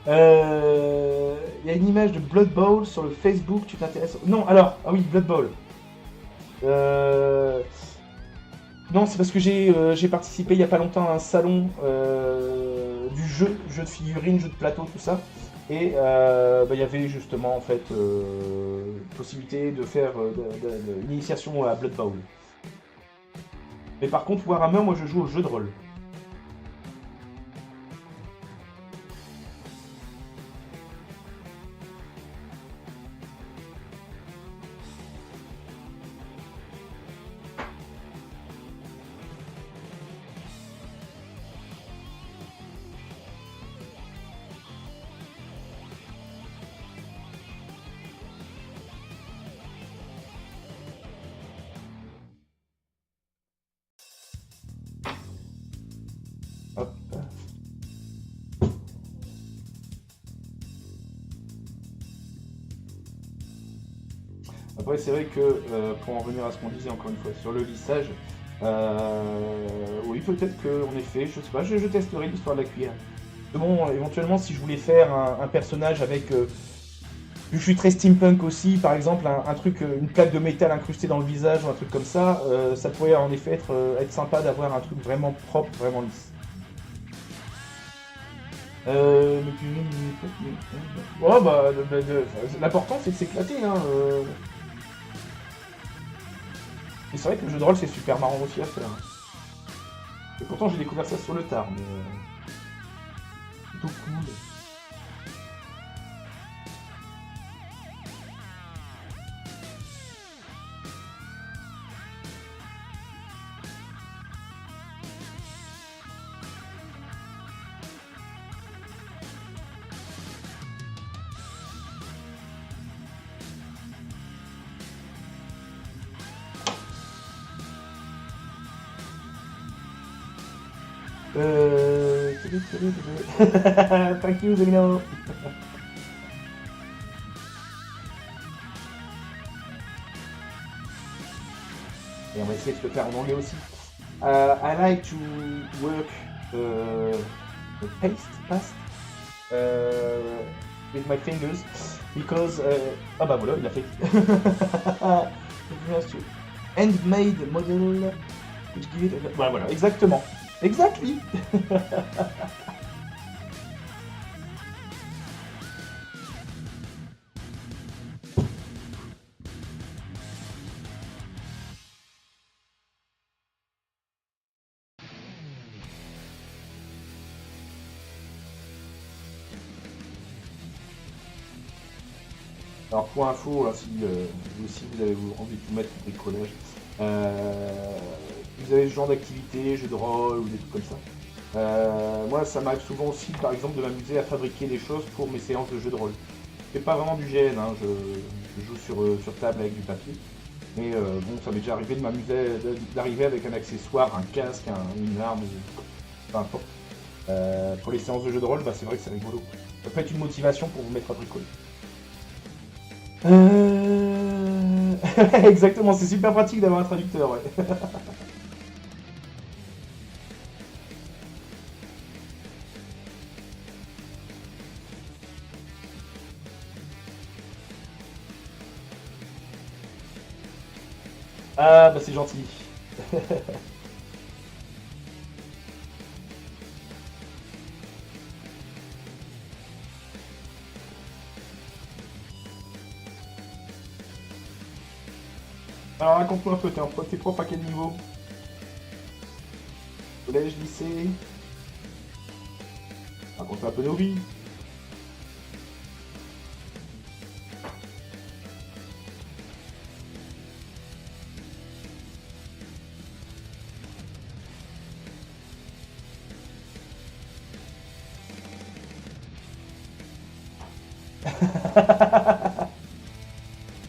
Il y a une image de Blood Bowl sur le Facebook, tu t'intéresses. Non, alors, ah oui, Blood Bowl. Euh, Non, c'est parce que j'ai participé il y a pas longtemps à un salon du jeu de figurines, jeu de plateau, tout ça. Et bah, il y avait justement en fait possibilité de faire une initiation à Blood Bowl. Mais par contre, Warhammer, moi je joue au jeu de rôle. Hop. Après, c'est vrai que pour en revenir à ce qu'on disait encore une fois sur le lissage, oui, peut-être que en effet, je sais pas, je testerai l'histoire de la cuillère. Mais bon, éventuellement, si je voulais faire un personnage avec vu que je suis très steampunk aussi, par exemple, un truc, une plaque de métal incrustée dans le visage ou un truc comme ça pourrait en effet être sympa d'avoir un truc vraiment propre, vraiment lisse. Ouais, bah, l'important c'est de s'éclater, hein. Et c'est vrai que le jeu de rôle c'est super marrant aussi à faire. Et pourtant j'ai découvert ça sur le tard, mais plutôt cool. Euh... Thank you, Zemino. Et on va essayer de le faire en anglais aussi. I like to work past with my fingers because ah bah voilà, il l'a fait. Handmade model which give it a... voilà, exactement. Exactly. Alors pour info, hein, si vous aussi vous avez envie de vous mettre au bricolage, vous avez ce genre d'activité, jeux de rôle ou des trucs comme ça. Moi ça m'arrive souvent aussi par exemple de m'amuser à fabriquer des choses pour mes séances de jeux de rôle. C'est pas vraiment du GN, hein, je joue sur table avec du papier. Mais bon, ça m'est déjà arrivé de m'amuser, d'arriver avec un accessoire, un casque, une arme, peu importe. Pour les séances de jeux de rôle, bah, c'est vrai que c'est rigolo. Ça peut être une motivation pour vous mettre à bricoler. Exactement, c'est super pratique d'avoir un traducteur, ouais. Ah, bah c'est gentil. Alors raconte-moi un peu, t'es prof à quel niveau? Collège, lycée? Raconte-moi un peu nos vies.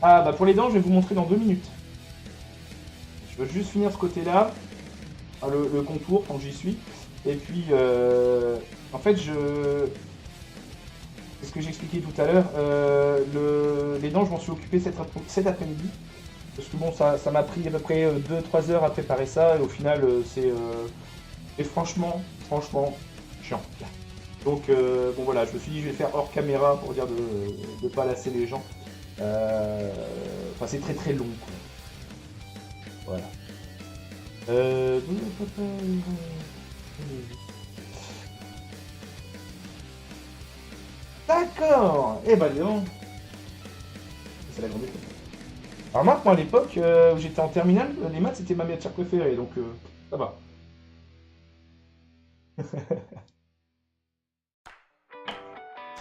Ah bah pour les dents, je vais vous montrer dans 2 minutes. Je veux juste finir ce côté-là, le contour quand j'y suis. Et puis, en fait, c'est ce que j'expliquais tout à l'heure. Les dents, je m'en suis occupé cet après-midi. Parce que bon, ça m'a pris à peu près 2-3 heures à préparer ça. Et au final, et franchement, chiant. Donc, bon voilà, je me suis dit, je vais faire hors caméra pour dire de ne pas lasser les gens. Enfin, c'est très très long, quoi. Voilà. D'accord. Eh ben, dis donc. C'est la grande époque. Alors, moi, à l'époque où j'étais en terminale, les maths c'était ma matière préférée, donc ça va.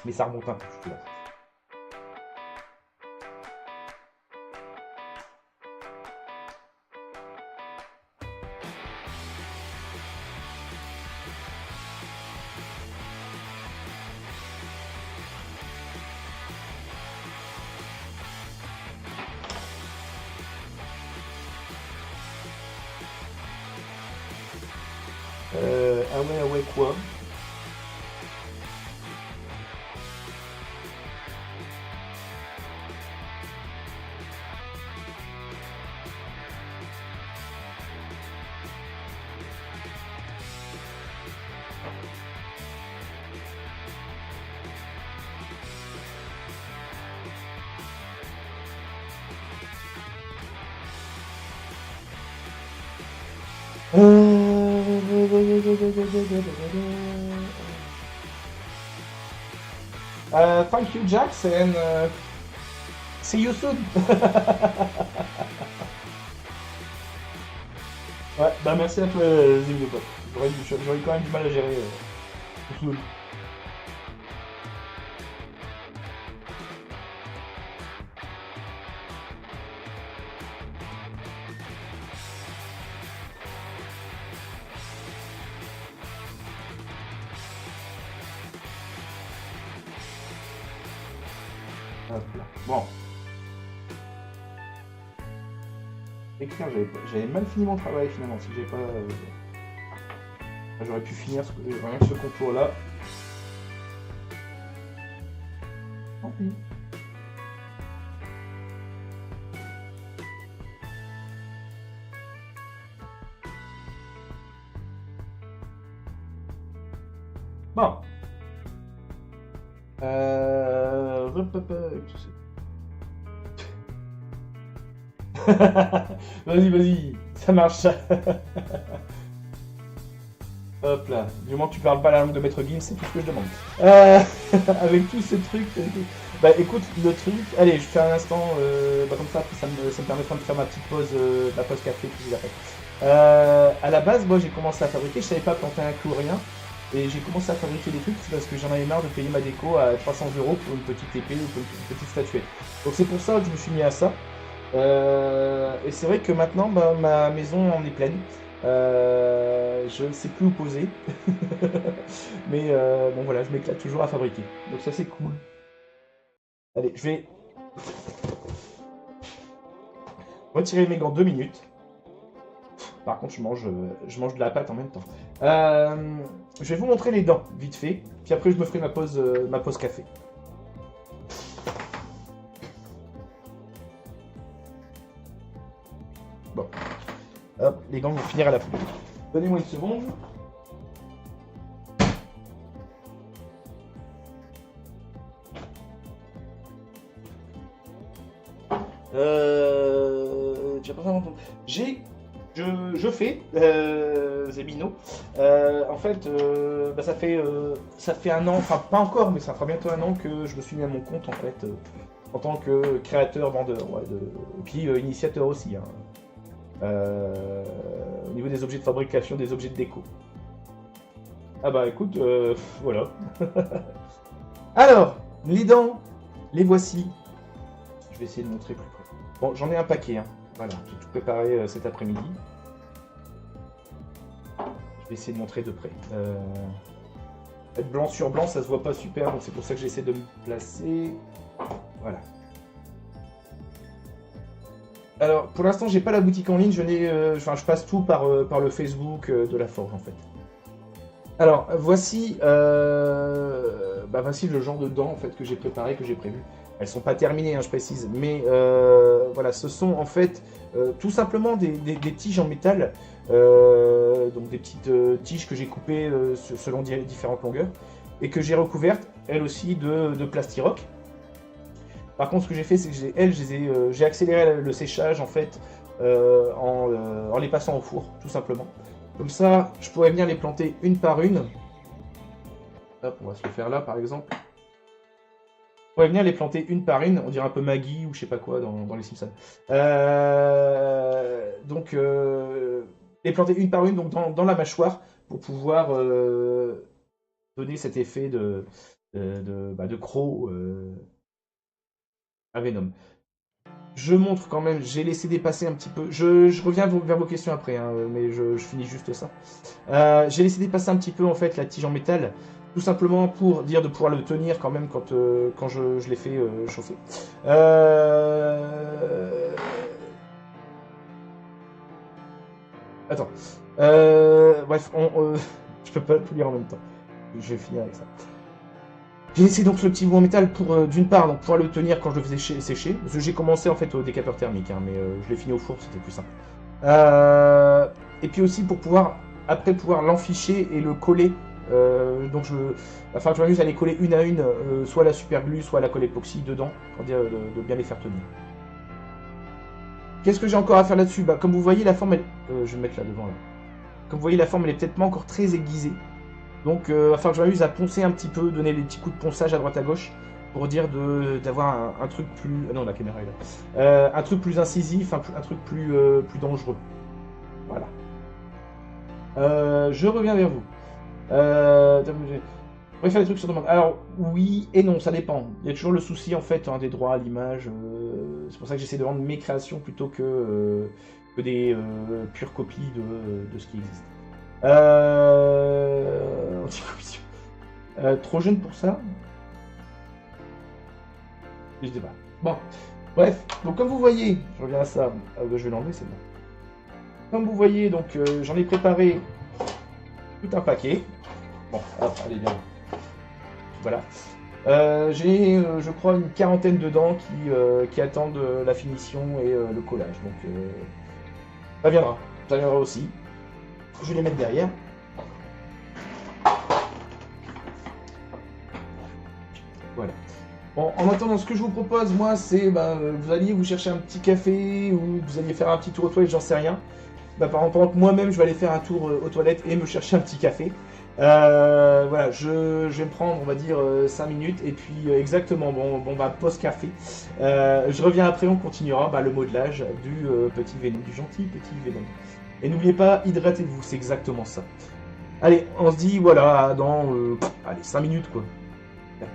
Mais ça remonte un peu, je te laisse. Ah ouais, quoi? Thank you, Jax, and see you soon. Ouais, bah merci à toi, Zim, quoi. J'aurais quand même du mal à gérer tout seul. Hop là. Bon. Écrire, j'avais mal fini mon travail finalement, si j'avais pas... J'aurais pu finir rien que ce contour-là. Tant pis. Bon. Vas-y, ça marche. Hop là, du moment que tu parles pas la langue de Maître Gims, c'est tout ce que je demande. Avec tous ces trucs. Bah écoute, le truc, allez, je fais un instant, comme ça, ça me permettra de faire ma petite pause, ma pause café, tout ça après. À la base, moi j'ai commencé à fabriquer, je savais pas planter un clou, rien. Et j'ai commencé à fabriquer des trucs parce que j'en avais marre de payer ma déco à 300 € pour une petite épée ou pour une petite statuette. Donc c'est pour ça que je me suis mis à ça. Et c'est vrai que maintenant, bah, ma maison en est pleine. Je ne sais plus où poser. Mais bon voilà, je m'éclate toujours à fabriquer. Donc ça c'est cool. Allez, je vais retirer mes gants 2 minutes. Par contre, je mange de la pâte en même temps. Je vais vous montrer les dents, vite fait. Puis après, je me ferai ma pause café. Bon. Hop, les gants vont finir à la poubelle. Donnez-moi une seconde. Je fais, Zebino. En fait, bah, ça fait un an, enfin pas encore, mais ça fera bientôt un an que je me suis mis à mon compte en fait, en tant que créateur, vendeur, ouais, et puis initiateur aussi. Hein. Au niveau des objets de fabrication, des objets de déco. Ah bah écoute, voilà. Alors, les dents, les voici. Je vais essayer de montrer plus près. Bon, j'en ai un paquet, hein. Voilà, j'ai tout préparé cet après-midi. Je vais essayer de montrer de près. être blanc sur blanc, ça se voit pas super, donc c'est pour ça que j'essaie de me placer. Voilà. Alors, pour l'instant, j'ai pas la boutique en ligne, je passe tout par le Facebook de la forge, en fait. Alors, voici le genre de dents, en fait, que j'ai préparé, que j'ai prévu. Elles sont pas terminées, hein, je précise, mais voilà, ce sont, en fait, tout simplement des tiges en métal, donc des petites tiges que j'ai coupées selon différentes longueurs, et que j'ai recouvertes, elles aussi, de plastiroc. Par contre, ce que j'ai fait, c'est que j'ai accéléré le séchage en fait en les passant au four, tout simplement. Comme ça, je pourrais venir les planter une par une. Hop, on va se le faire là, par exemple. Je pourrais venir les planter une par une, on dirait un peu Maggie ou je sais pas quoi dans les Simpsons. Les planter une par une donc dans la mâchoire pour pouvoir donner cet effet de croc à Venom. Je montre quand même, j'ai laissé dépasser un petit peu. Je reviens vers vos questions après, hein, mais je finis juste ça. J'ai laissé dépasser un petit peu en fait la tige en métal, tout simplement pour dire de pouvoir le tenir quand même quand je l'ai fait chauffer. Attends. Bref, je peux pas tout lire en même temps. Je vais finir avec ça. J'ai laissé donc le petit bout en métal pour, d'une part, donc, pouvoir le tenir quand je le faisais sécher. Parce que j'ai commencé en fait au décapeur thermique, hein, mais je l'ai fini au four, c'était plus simple. Et puis aussi pour pouvoir, après, pouvoir l'enficher et le coller. Enfin, je m'amuse à les coller une à une, soit la super glue, soit la colle époxy dedans, pour dire de bien les faire tenir. Qu'est-ce que j'ai encore à faire là-dessus? Bah, comme vous voyez, la forme, je vais me mettre là devant là. Comme vous voyez, la forme, elle est peut-être pas encore très aiguisée. Donc, il va falloir que je m'amuse à poncer un petit peu, donner des petits coups de ponçage à droite à gauche, pour dire d'avoir un truc plus... Ah non, la caméra est là. Un truc plus incisif, un truc plus dangereux. Voilà. Je reviens vers vous. On va faire des trucs sur demande. Alors, oui et non, ça dépend. Il y a toujours le souci, en fait, hein, des droits à l'image. C'est pour ça que j'essaie de vendre mes créations plutôt que des pures copies de ce qui existe. Anticorruption. Trop jeune pour ça? Je sais pas. Bon, bref. Donc comme vous voyez, je reviens à ça. Ah, bah, je vais l'enlever, c'est bon. Comme vous voyez, donc j'en ai préparé tout un paquet. Bon, hop, allez bien. Voilà. J'ai, je crois, une quarantaine de dents qui attendent la finition et le collage. Donc ça viendra. Ça viendra aussi. Je vais les mettre derrière. Voilà. Bon, en attendant, ce que je vous propose, moi, c'est vous alliez vous chercher un petit café ou vous alliez faire un petit tour aux toilettes, j'en sais rien. Pendant que moi-même, je vais aller faire un tour aux toilettes et me chercher un petit café. Voilà, je vais me prendre, on va dire, 5 minutes et puis exactement, post-café. Je reviens après, on continuera le modelage du petit Venom, du gentil petit Venom. Et n'oubliez pas, hydratez-vous, c'est exactement ça. Allez, on se dit, voilà, dans 5 minutes quoi. Tac.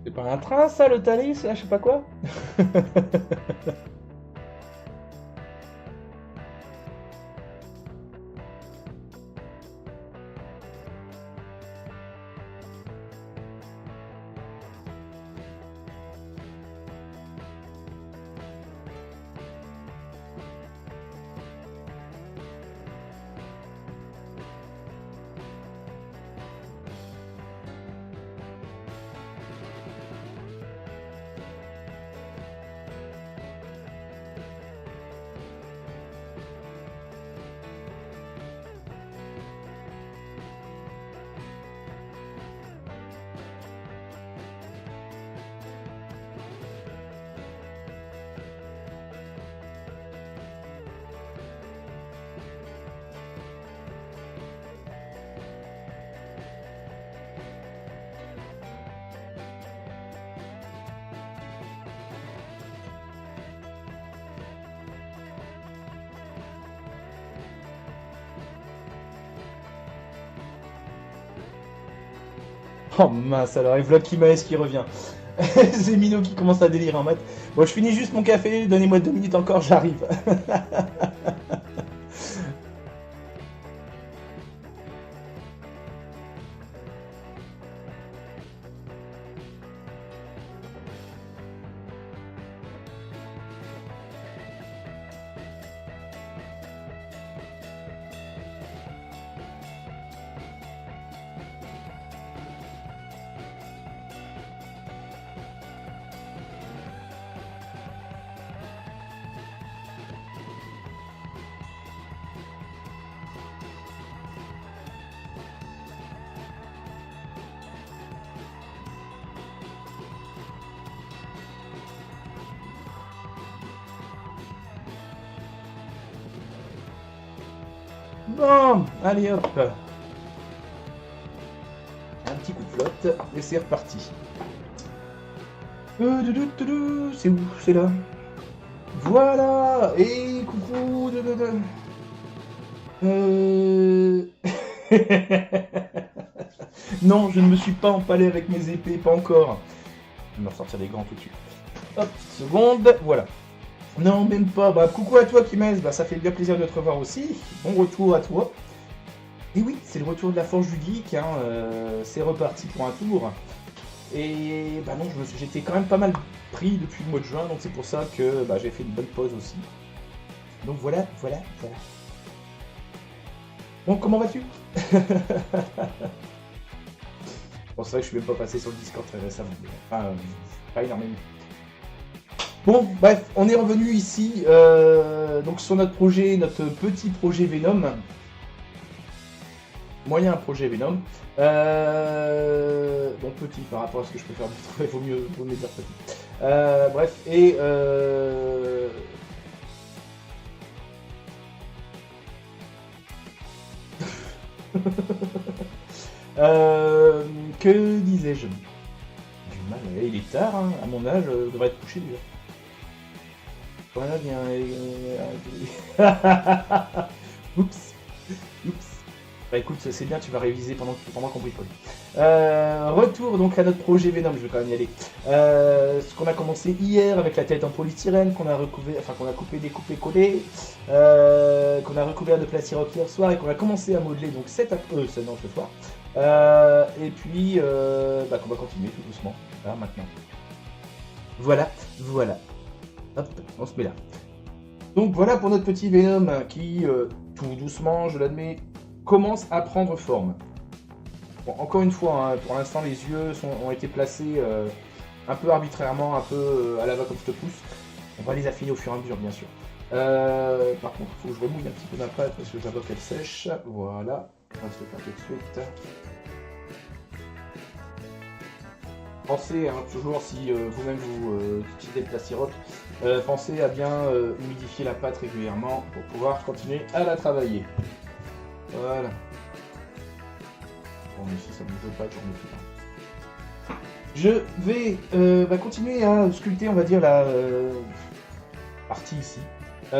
C'est pas un train, ça, le Thalys, là, je sais pas quoi? Oh mince, alors, et voilà Kimaes qui revient. C'est Mino qui commence à délirer en maths. Bon, je finis juste mon café, donnez-moi 2 minutes encore, j'arrive. Bon, allez hop. Un petit coup de flotte, et c'est reparti. C'est où? C'est là. Voilà. Et coucou. Non, je ne me suis pas empalé avec mes épées, pas encore. Je vais me ressortir les gants tout de suite. Hop, petite seconde, voilà. Non, même pas. Bah, coucou à toi, Kimes. Bah, ça fait bien plaisir de te revoir aussi. Bon retour à toi. Et oui, c'est le retour de la Forge du Geek. Hein. C'est reparti pour un tour. Et bah non, j'étais quand même pas mal pris depuis le mois de juin, donc c'est pour ça que bah, j'ai fait une bonne pause aussi. Donc voilà. Bon, comment vas-tu? Bon, c'est vrai que je suis même pas passé sur le Discord très récemment. Enfin, pas énormément. Bon, bref, on est revenu ici donc sur notre projet, notre petit projet Venom. Moyen projet Venom. Bon, petit par rapport à ce que je peux faire du travail, vaut mieux dire petit. Bref, et que disais-je? Du mal, il est tard, hein, à mon âge, je devrais être couché déjà. Voilà, bien. Oups. Bah écoute, c'est bien, tu vas réviser pendant qu'on bricole. Retour donc à notre projet Venom, je vais quand même y aller. Ce qu'on a commencé hier avec la tête en polystyrène, qu'on a coupé, découpé, collé, qu'on a recouvert de plastiroc hier soir et qu'on a commencé à modeler donc ce soir. Et puis qu'on va continuer tout doucement, là maintenant. Voilà. Hop, on se met là. Donc voilà pour notre petit Venom qui, tout doucement, je l'admets, commence à prendre forme. Bon, encore une fois, hein, pour l'instant, les yeux ont été placés un peu arbitrairement, un peu à la va comme je te pousse. On va les affiner au fur et à mesure, bien sûr. Par contre, il faut que je remouille un petit peu ma pâte parce que je la vois qu'elle sèche. Voilà, on va se le faire tout de suite. Pensez, hein, toujours, si vous-même vous utilisez le plastiroc, pensez à bien humidifier la pâte régulièrement pour pouvoir continuer à la travailler. Voilà. Bon, mais si ça ne bouge pas, j'en ai plus. Je vais continuer à sculpter, on va dire, la partie ici. Tu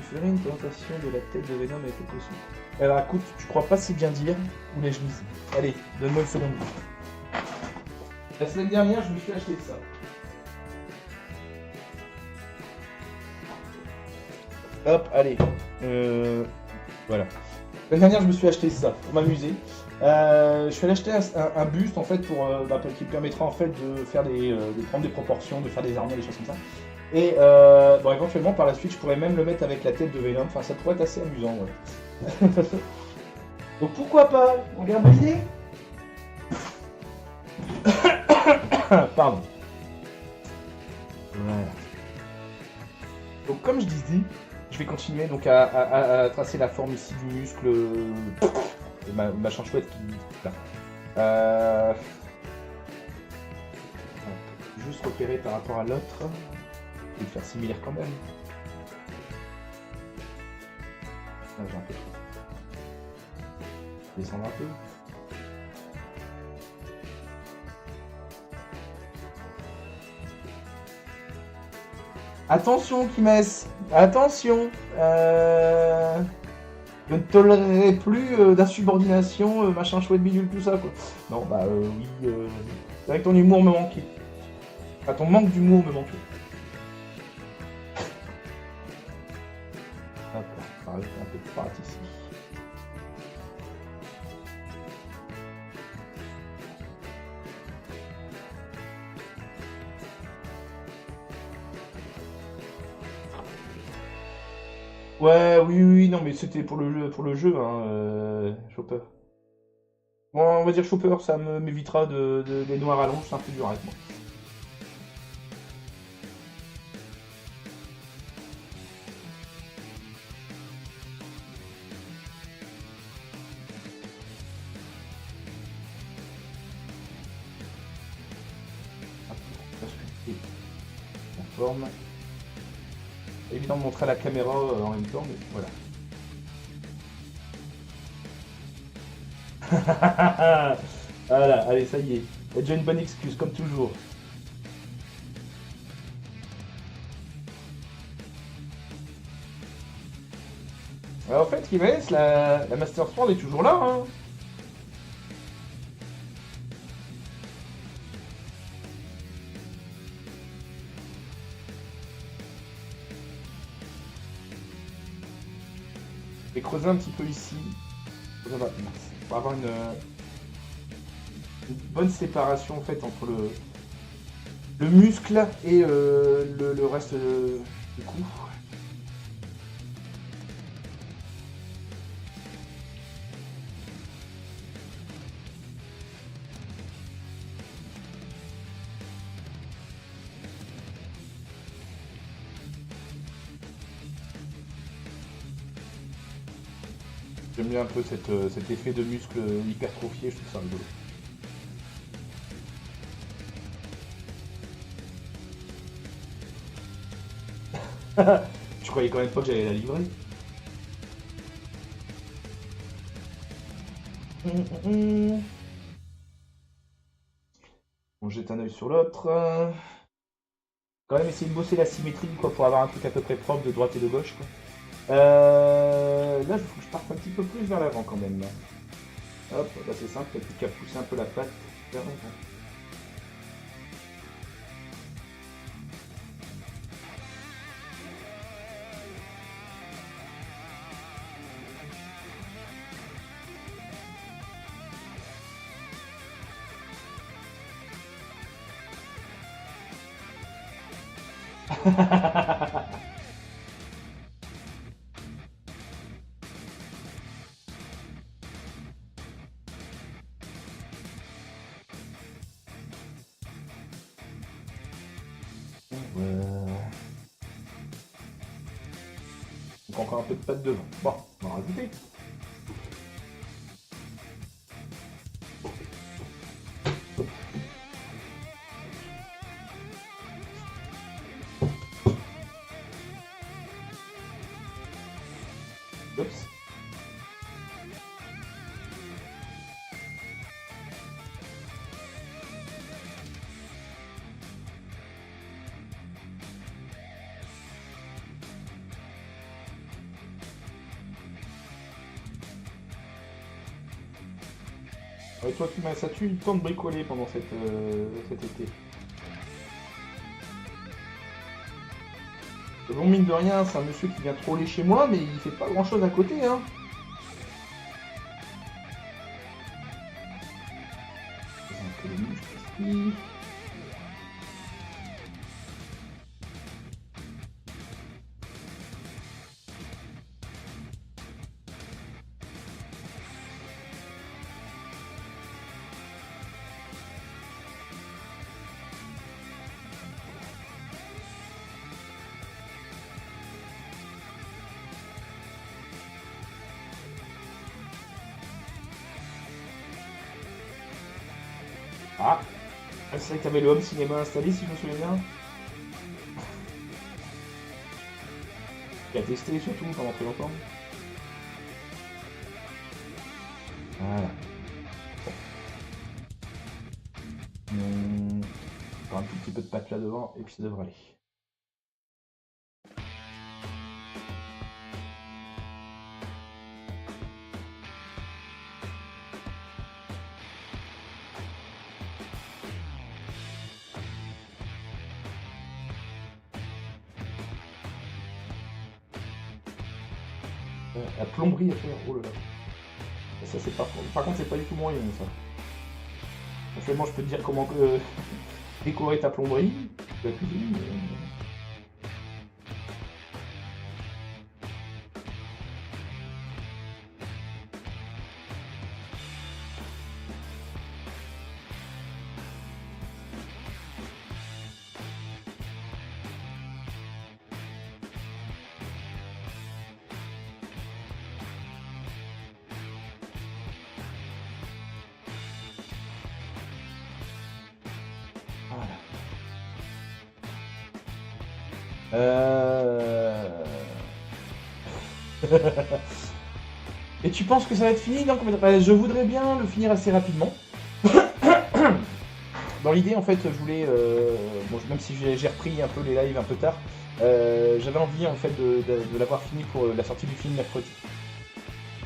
ferais une présentation de la tête de Venom avec le costume. Alors écoute, tu crois pas si bien dire, ou l'ai-je mise? Allez, donne-moi une seconde. La semaine dernière, je me suis acheté ça. Hop, allez. Voilà. La semaine dernière, je me suis acheté ça pour m'amuser. Je suis allé acheter un buste en fait qui me permettra en fait de faire de prendre des proportions, de faire des armures, des choses comme ça. Et bon, éventuellement par la suite, je pourrais même le mettre avec la tête de Venom. Enfin, ça pourrait être assez amusant. Ouais. Donc pourquoi pas? On regarde l'idée. Pardon. Voilà. Donc comme je disais, je vais continuer donc à tracer la forme ici du muscle, machin chouette qui. Là. Juste repérer par rapport à l'autre. Je vais le faire similaire quand même. Là j'ai un peu trop. Descendre un peu. Attention Kimes, attention. Je ne tolérerai plus d'insubordination, machin chouette bidule, tout ça quoi. Non bah oui, c'est vrai que ton humour me manquait. Enfin ton manque d'humour me manquait. Hop, on va rajouter un peu de pâte ici. Ouais, oui, non, mais c'était pour le jeu, hein, Chopper. Bon, on va dire Chopper, ça m'évitera les noirs à l'ombre, c'est un peu dur avec moi. Hop, on va sculpter la forme. Évident de montrer à la caméra en même temps, mais voilà. Voilà, allez, ça y est. Il y a déjà une bonne excuse, comme toujours. Alors, en fait, ce qui me laisse, la Master Sword est toujours là, hein. Je vais creuser un petit peu ici. Pour avoir une bonne séparation en fait entre le muscle et le reste du cou. J'aime bien un peu cet effet de muscle hypertrophié, je trouve ça rigolo. Tu croyais quand même pas que j'allais la livrer? On jette un œil sur l'autre. Quand même essayer de bosser la symétrie quoi, pour avoir un truc à peu près propre de droite et de gauche. Quoi. Là, il faut que je parte un petit peu plus vers l'avant quand même. Hop, là c'est simple, il n'y a plus qu'à pousser un peu la patte vers l'avant. Donc encore un peu de pâte devant. Bon, on va rajouter. Oups. Ouais, toi, ça tue le temps de bricoler pendant cet été. Bon, mine de rien, c'est un monsieur qui vient troller chez moi, mais il fait pas grand chose à côté, hein. Un peu de muscle ici. Ah, c'est vrai que t'avais le home cinéma installé, si je me souviens bien. Qui a testé surtout pendant très longtemps. Voilà. Encore un tout petit peu de pâte là devant, et puis ça devrait aller. La plomberie à faire, oh là là. Ça c'est pas. Par contre c'est pas du tout moyen ça. Actuellement je peux te dire comment décorer ta plomberie, la cuisine. Et tu penses que ça va être fini? Non, je voudrais bien le finir assez rapidement. Dans l'idée, en fait, je voulais, bon, même si j'ai repris un peu les lives un peu tard, j'avais envie en fait de l'avoir fini pour la sortie du film mercredi.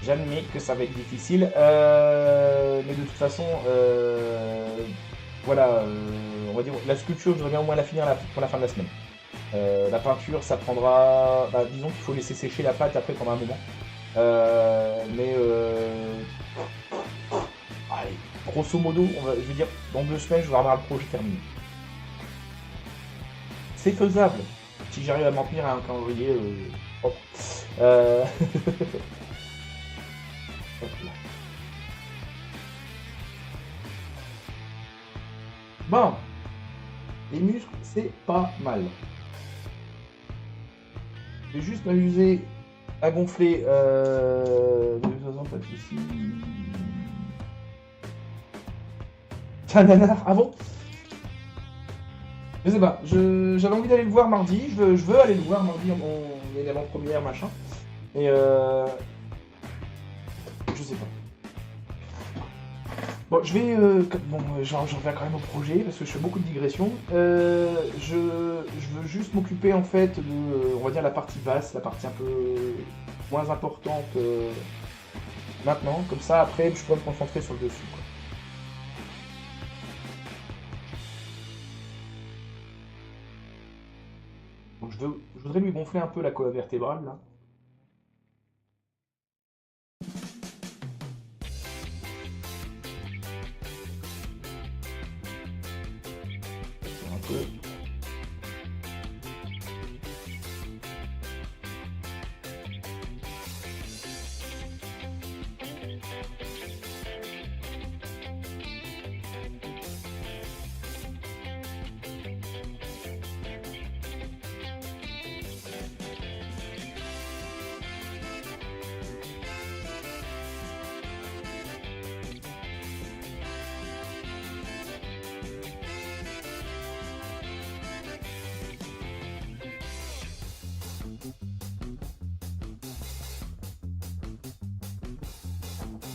J'admets que ça va être difficile, mais de toute façon, voilà, on va dire la sculpture, je voudrais bien au moins la finir pour la fin de la semaine. La peinture, ça prendra, disons qu'il faut laisser sécher la pâte après pendant un moment. Mais allez, grosso modo, je veux dire, dans 2 semaines, je vais avoir le projet terminé. C'est faisable, si j'arrive à m'en tenir à un calendrier. Hop. Hop là. Bon, les muscles, c'est pas mal. Je vais juste m'amuser à gonfler. De toute façon, pas de soucis. Tiens, nanar, ah bon? Je sais pas, j'avais envie d'aller le voir mardi, je veux aller le voir mardi, on est l'avant-première, machin. Et je sais pas. Bon, je vais. Bon, j'en reviens quand même au projet parce que je fais beaucoup de digressions. Je veux juste m'occuper en fait de, on va dire, la partie basse, la partie un peu moins importante maintenant. Comme ça, après, je pourrais me concentrer sur le dessus, quoi. Donc, je voudrais lui gonfler un peu la colonne vertébrale là. Un peu.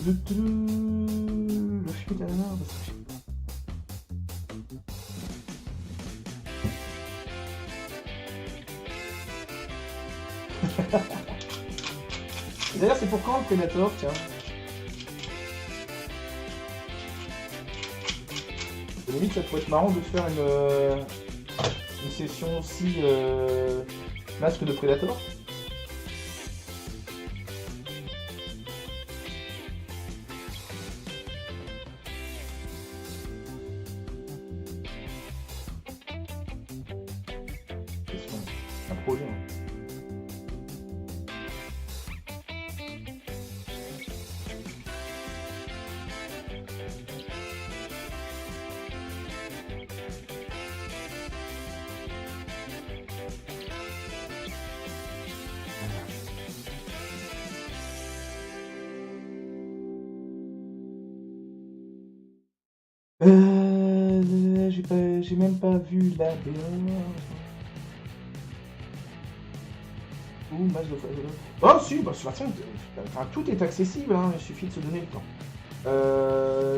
Le film d'Anna, d'ailleurs, c'est pour quand le Predator, tiens? limite, ça pourrait être marrant de faire une session aussi masque de Predator. C'est un projet. Hein. J'ai même pas vu la BA. Ou match de Oh si, bah sur la scène, enfin, tout est accessible, hein, il suffit de se donner le temps.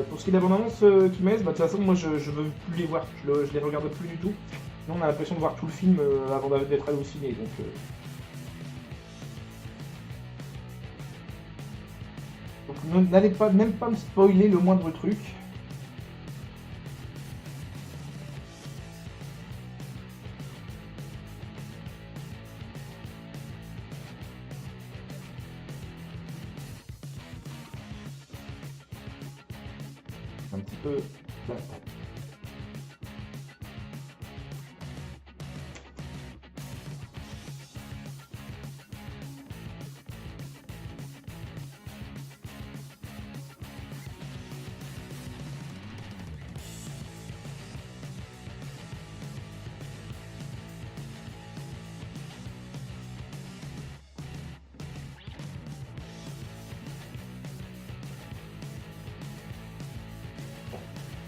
Pour ce qui est de la bande-annonce qui met, bah, de toute façon, moi je veux plus les voir, je les regarde plus du tout. Sinon on a l'impression de voir tout le film avant d'être allé au ciné, donc n'allez pas, même pas me spoiler le moindre truc. Un petit peu. Voilà.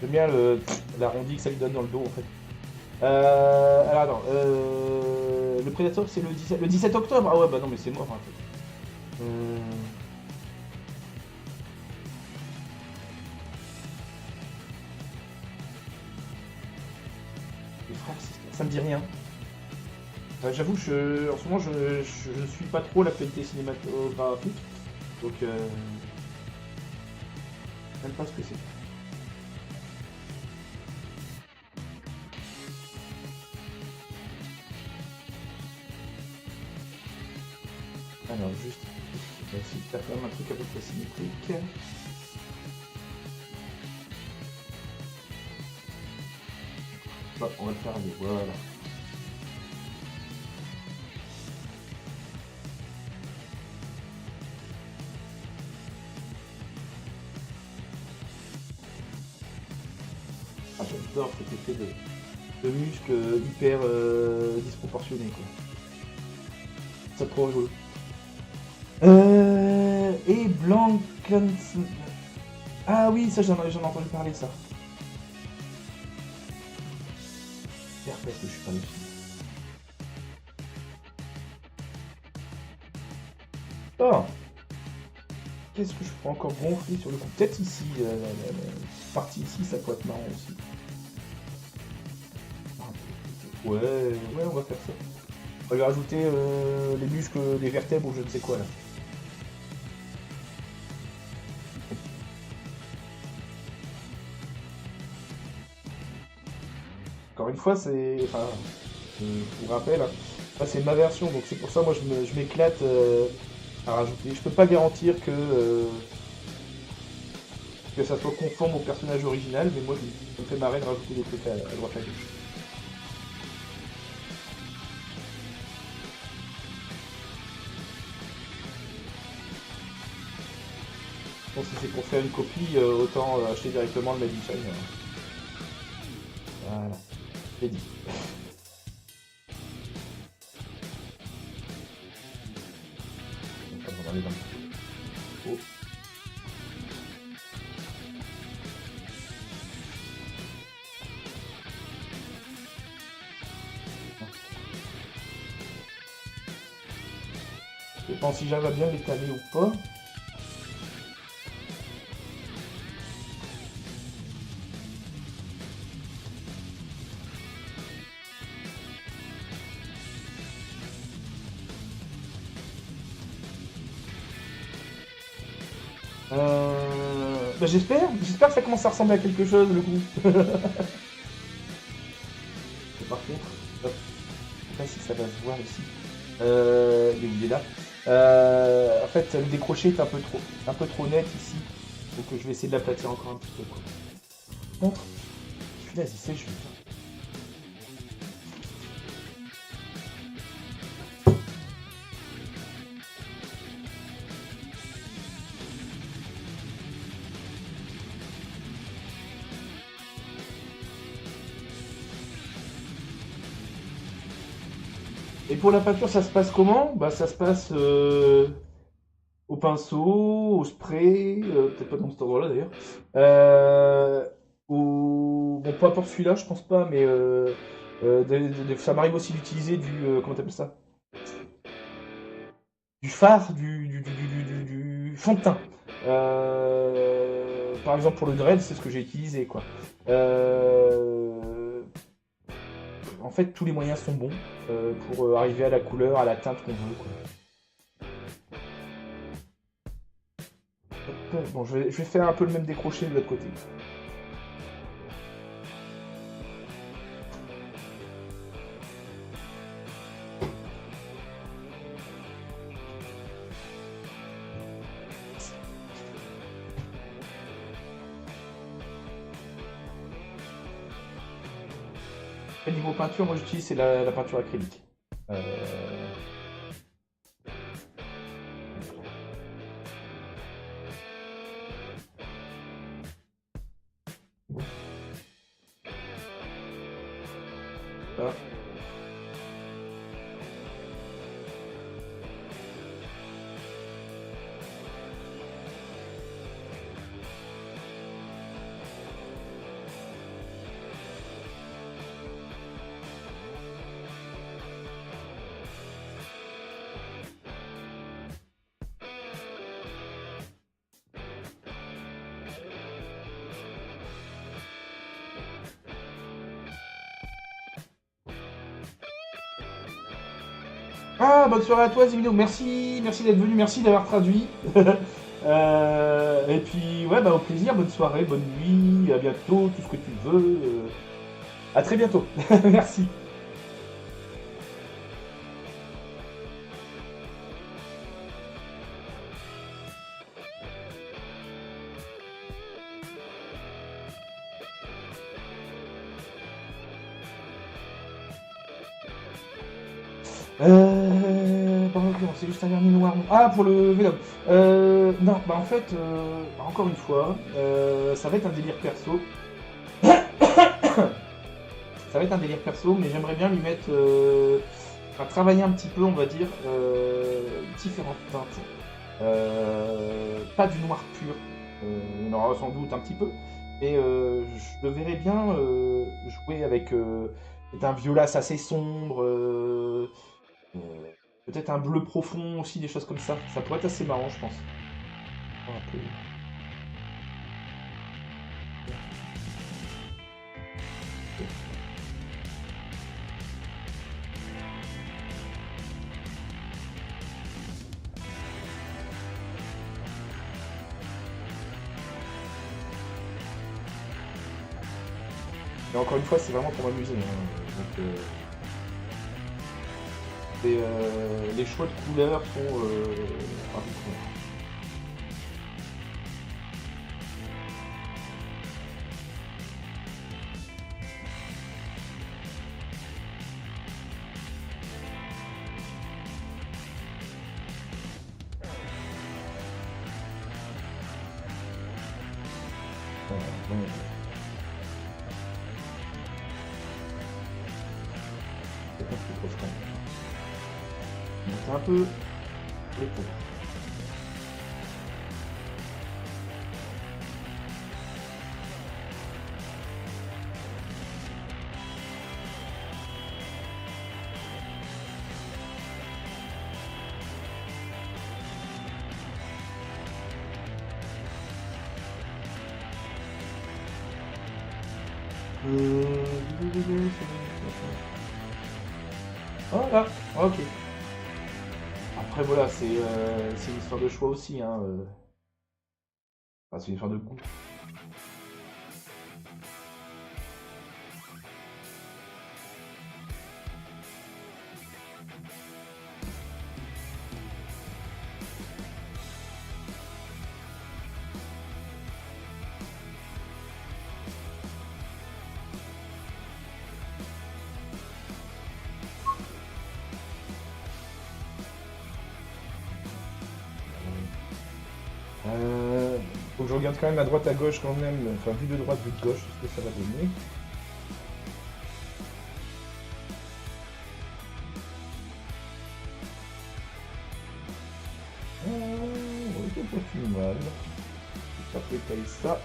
J'aime bien l'arrondi que ça lui donne dans le dos en fait. Alors attends, le Predator c'est le 17 octobre. Ah ouais bah non mais c'est mort en fait. Les frères, ça me dit rien. J'avoue que en ce moment je ne suis pas trop l'actualité cinématographique. Donc même pas ce que c'est. Alors juste, on va essayer de faire quand même un truc à peu près symétrique. Bah, on va le faire aller, voilà. Ah, j'adore cet effet de muscles hyper disproportionné quoi. C'est trop rigolo. Et Blanc... Ah oui, ça j'en ai entendu parler ça. J'espère que je suis pas dessus. Oh, qu'est-ce que je pourrais encore gonfler sur le coup? Peut-être ici, cette partie ici, ça peut être marrant aussi. Ouais, on va faire ça. On va lui rajouter les muscles, les vertèbres ou je ne sais quoi là. Encore une fois, c'est. Enfin, je vous rappelle, hein, ça c'est ma version, donc c'est pour ça moi je m'éclate à rajouter. Je peux pas garantir que ça soit conforme au personnage original, mais moi ça me fait marrer de rajouter des trucs à droite à gauche. Bon, si c'est pour faire une copie, autant acheter directement le Made in China. Voilà, c'est dit. Donc, on va aller dans le... Oh. Je pense si j'arrive à bien l'étaler ou pas. Bah, j'espère que ça commence à ressembler à quelque chose, le coup. Par contre, hop, je sais pas si ça va se voir ici. Il est là. En fait, le décroché est un peu trop net ici. Donc je vais essayer de l'aplatir encore un petit peu. Quoi. Par contre, celui-là, j'y sais, je vais le faire. Et pour la peinture, ça se passe comment? Bah, ça se passe au pinceau, au spray, peut-être pas dans cet endroit-là d'ailleurs. Bon, peu importe celui-là, je pense pas, mais ça m'arrive aussi d'utiliser comment t'appelles ça? Du fard, du fond de teint. Par exemple, pour le dread, c'est ce que j'ai utilisé, quoi. En fait, tous les moyens sont bons pour arriver à la couleur, à la teinte qu'on veut, quoi. Bon, je vais faire un peu le même décroché de l'autre côté. Et niveau peinture, moi j'utilise c'est la peinture acrylique. Euh, voilà. Ah, bonne soirée à toi, Zimino. Merci d'être venu, merci d'avoir traduit. Et puis, ouais, bah, au plaisir, bonne soirée, bonne nuit, à bientôt, tout ce que tu veux. À très bientôt. Merci. Pardon, c'est juste un vernis noir. Ah, pour le Venom. Non, bah en fait, encore une fois, ça va être un délire perso. Ça va être un délire perso, mais j'aimerais bien lui mettre. Enfin, travailler un petit peu, on va dire, différentes teintes. Pas du noir pur, il y en aura sans doute un petit peu, mais je le verrais bien jouer avec peut-être un violas assez sombre, euh, peut-être un bleu profond aussi, des choses comme ça. Ça pourrait être assez marrant, je pense. Un peu. Mais encore une fois, c'est vraiment pour m'amuser. Hein. Donc, les choix de couleurs sont arbitraires. Voilà, donc, c'est pas plus trop frais. Donc, un peu les tons. Voilà, ok. Après voilà, c'est une histoire de choix aussi. Hein. Enfin, c'est une histoire de goût. Faut que je regarde quand même à droite à gauche quand même, enfin vue de droite, vue de gauche, ce que ça va donner. Ouais, c'est pas plus mal. Ça peut étaler ça.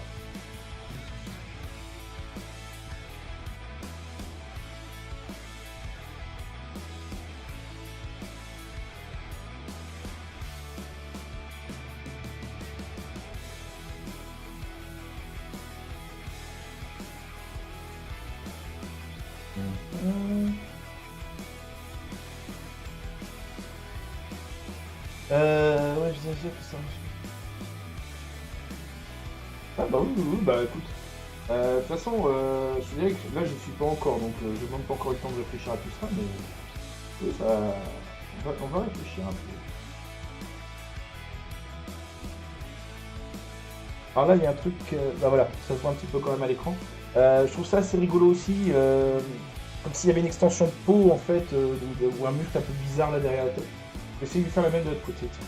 Ouais, je disais que ça. Ah bah oui, oui, oui, bah écoute. De toute façon, je dirais que là je suis pas encore, donc je demande pas encore le temps de réfléchir à tout ça, mais oui, ça, on va réfléchir un peu. Alors là, il y a un truc, bah voilà, ça se voit un petit peu quand même à l'écran. Je trouve ça assez rigolo aussi, comme s'il y avait une extension de peau en fait, ou un muscle un peu bizarre là derrière la tête. Je vais essayer de lui faire la même de l'autre côté. Tiens.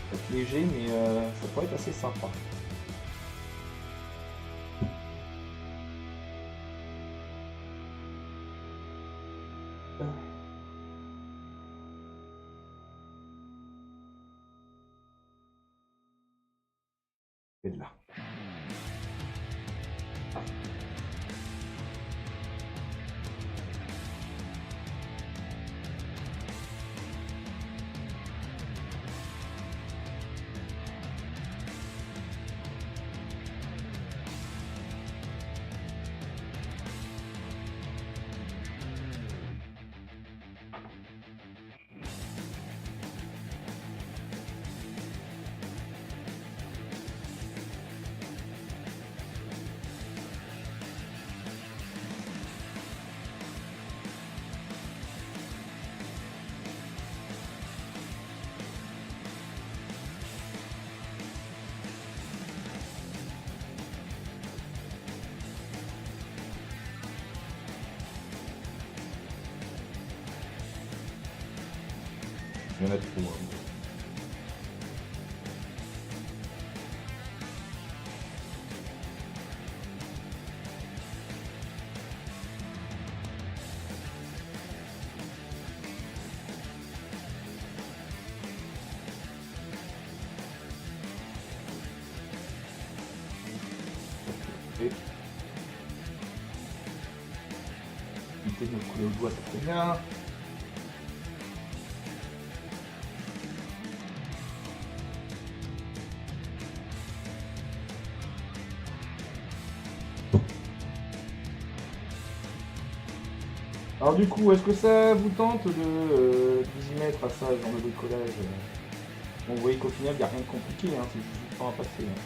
Ça va être léger, mais ça pourrait être assez sympa. Et de là. Il y en a trop. Hein. Et éviter de me couler au doigt, ça fait bien. Alors du coup, est-ce que ça vous tente de vous y mettre à ça, genre de bricolage Bon, vous voyez qu'au final, il n'y a rien de compliqué, hein, c'est juste du temps à passer. Hein.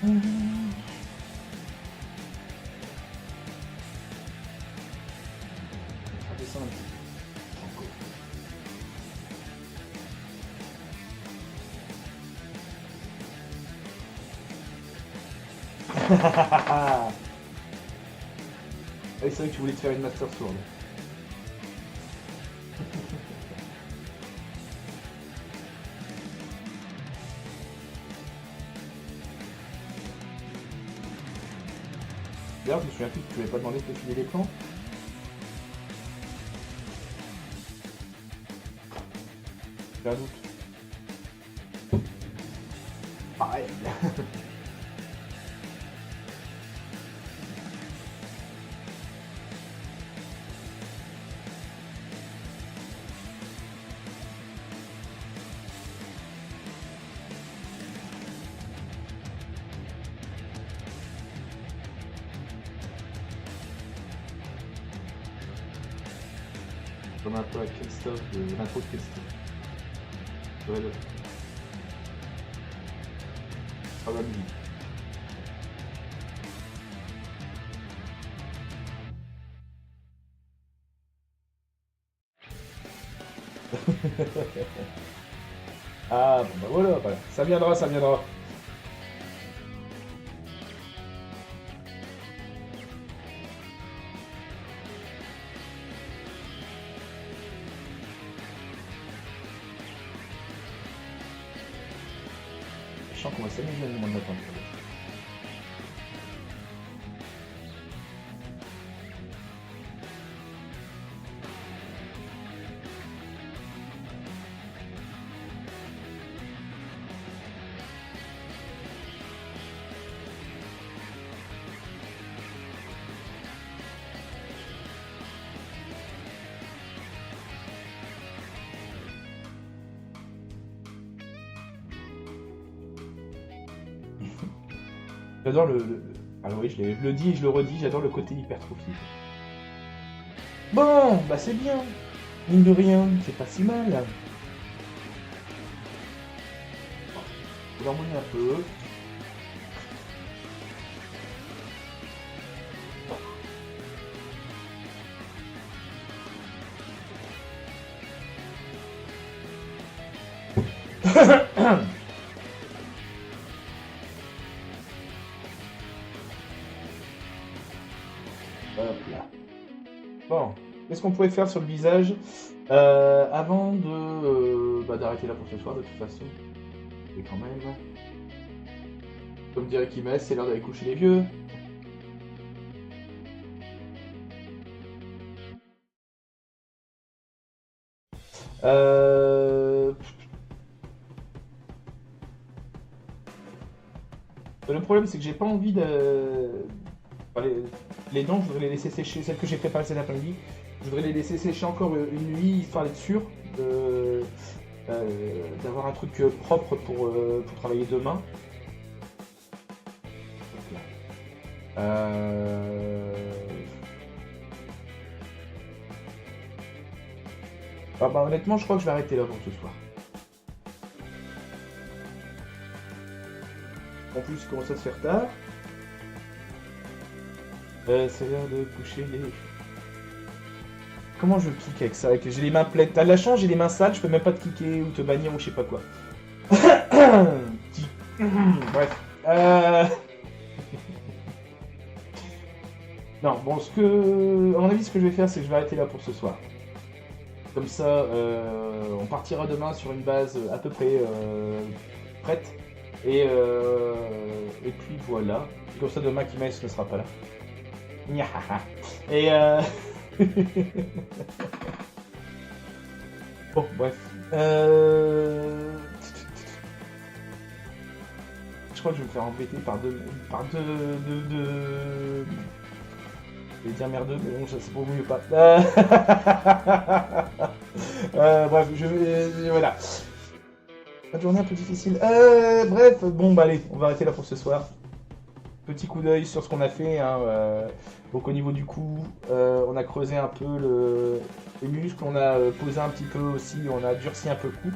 On va descendre un petit peu. Encore. Ah oui, c'est vrai que tu voulais te faire une Master Sword. D'ailleurs, je me souviens plus que tu m'avais pas demandé de te filer les plans. J'ai un doute. Pareil. Comme un peu à Christophe, l'intro de Christophe. Ouais, ça va bien. Ah, bon bah voilà, voilà. Ça viendra, ça viendra. Je sens qu'on va s'amuser le monde matin. J'adore alors oui, je le dis et je le redis, j'adore le côté hypertrophie. Bon, bah c'est bien. Mine de rien, c'est pas si mal. On va l'emmener un peu. Hop là. Bon, qu'est-ce qu'on pourrait faire sur le visage avant de d'arrêter là pour ce soir de toute façon. Et quand même. Comme dirait Kimes, c'est l'heure d'aller coucher les vieux. Le problème, c'est que j'ai pas envie de. Enfin, les dents, je voudrais les laisser sécher. Celles que j'ai préparées cet après-midi, je voudrais les laisser sécher encore une nuit, histoire d'être sûr d'avoir un truc propre pour travailler demain. Honnêtement, je crois que je vais arrêter là pour ce soir. En plus, il commence à se faire tard. C'est l'heure de coucher les... Comment je clique avec ça? J'ai les mains pleines. T'as de la chance, j'ai les mains sales, je peux même pas te cliquer ou te bannir ou je sais pas quoi. Bref. Non, bon, à mon avis, ce que je vais faire, c'est que je vais arrêter là pour ce soir. Comme ça, on partira demain sur une base à peu près prête. Et puis voilà. Comme ça, demain, Kimes ne sera pas là. Et bon, bref. Je crois que je vais me faire embêter par deux... Je vais dire merdeux, mais bon, ça c'est pour mieux pas. Bref, voilà. Une journée un peu difficile. Bref, bon, bah allez, on va arrêter là pour ce soir. Petit coup d'œil sur ce qu'on a fait. Hein, donc au niveau du cou, on a creusé un peu les muscles, on a posé un petit peu aussi, on a durci un peu le cou.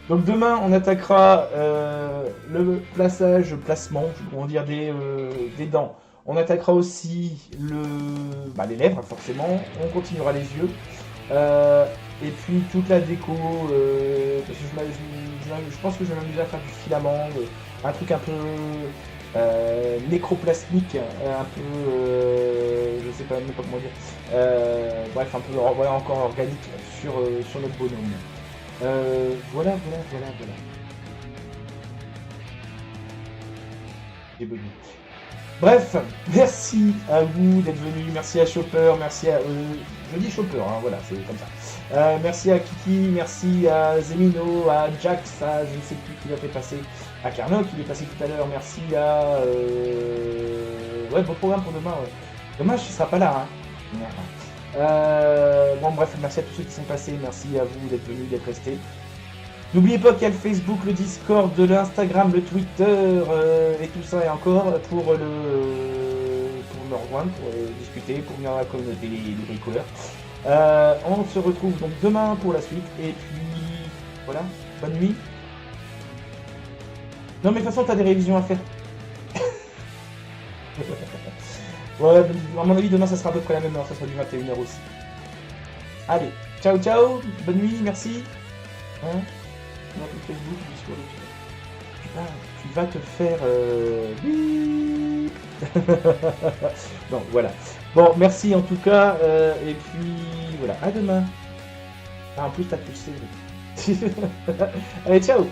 Donc demain on attaquera le placement, on dire des dents. On attaquera aussi les lèvres forcément, on continuera les yeux. Et puis toute la déco, parce que je pense que je vais m'amuser à faire du filament, un truc un peu nécroplasmique, un peu, je sais pas même pas comment dire, bref, un peu voilà, encore organique sur notre bonhomme. Voilà. J'ai bugué. Bref, merci à vous d'être venus, merci à Chopper, merci à... je dis Chopper, hein, voilà, c'est comme ça. Merci à Kiki, merci à Zemino, à Jax, à je ne sais plus qui l'a fait passer, à Carnot qui est passé tout à l'heure, merci à... Ouais, bon programme pour demain, ouais. Dommage, il ne sera pas là, hein. Bon, bref, merci à tous ceux qui sont passés, merci à vous d'être venus, d'être restés. N'oubliez pas qu'il y a le Facebook, le Discord, l'Instagram, le Twitter et tout ça et encore pour me rejoindre, pour discuter, pour venir dans la communauté des bricoleurs. On se retrouve donc demain pour la suite et puis voilà, bonne nuit. Non mais de toute façon t'as des révisions à faire. Ouais, à mon avis demain ça sera à peu près la même heure, ça sera du 21h aussi. Allez, ciao ciao, bonne nuit, merci. Hein, dans tout Facebook, Discord, tu vas te faire... Non, voilà. Bon, merci en tout cas, et puis voilà, à demain. Ah, en plus t'as poussé. Allez, ciao.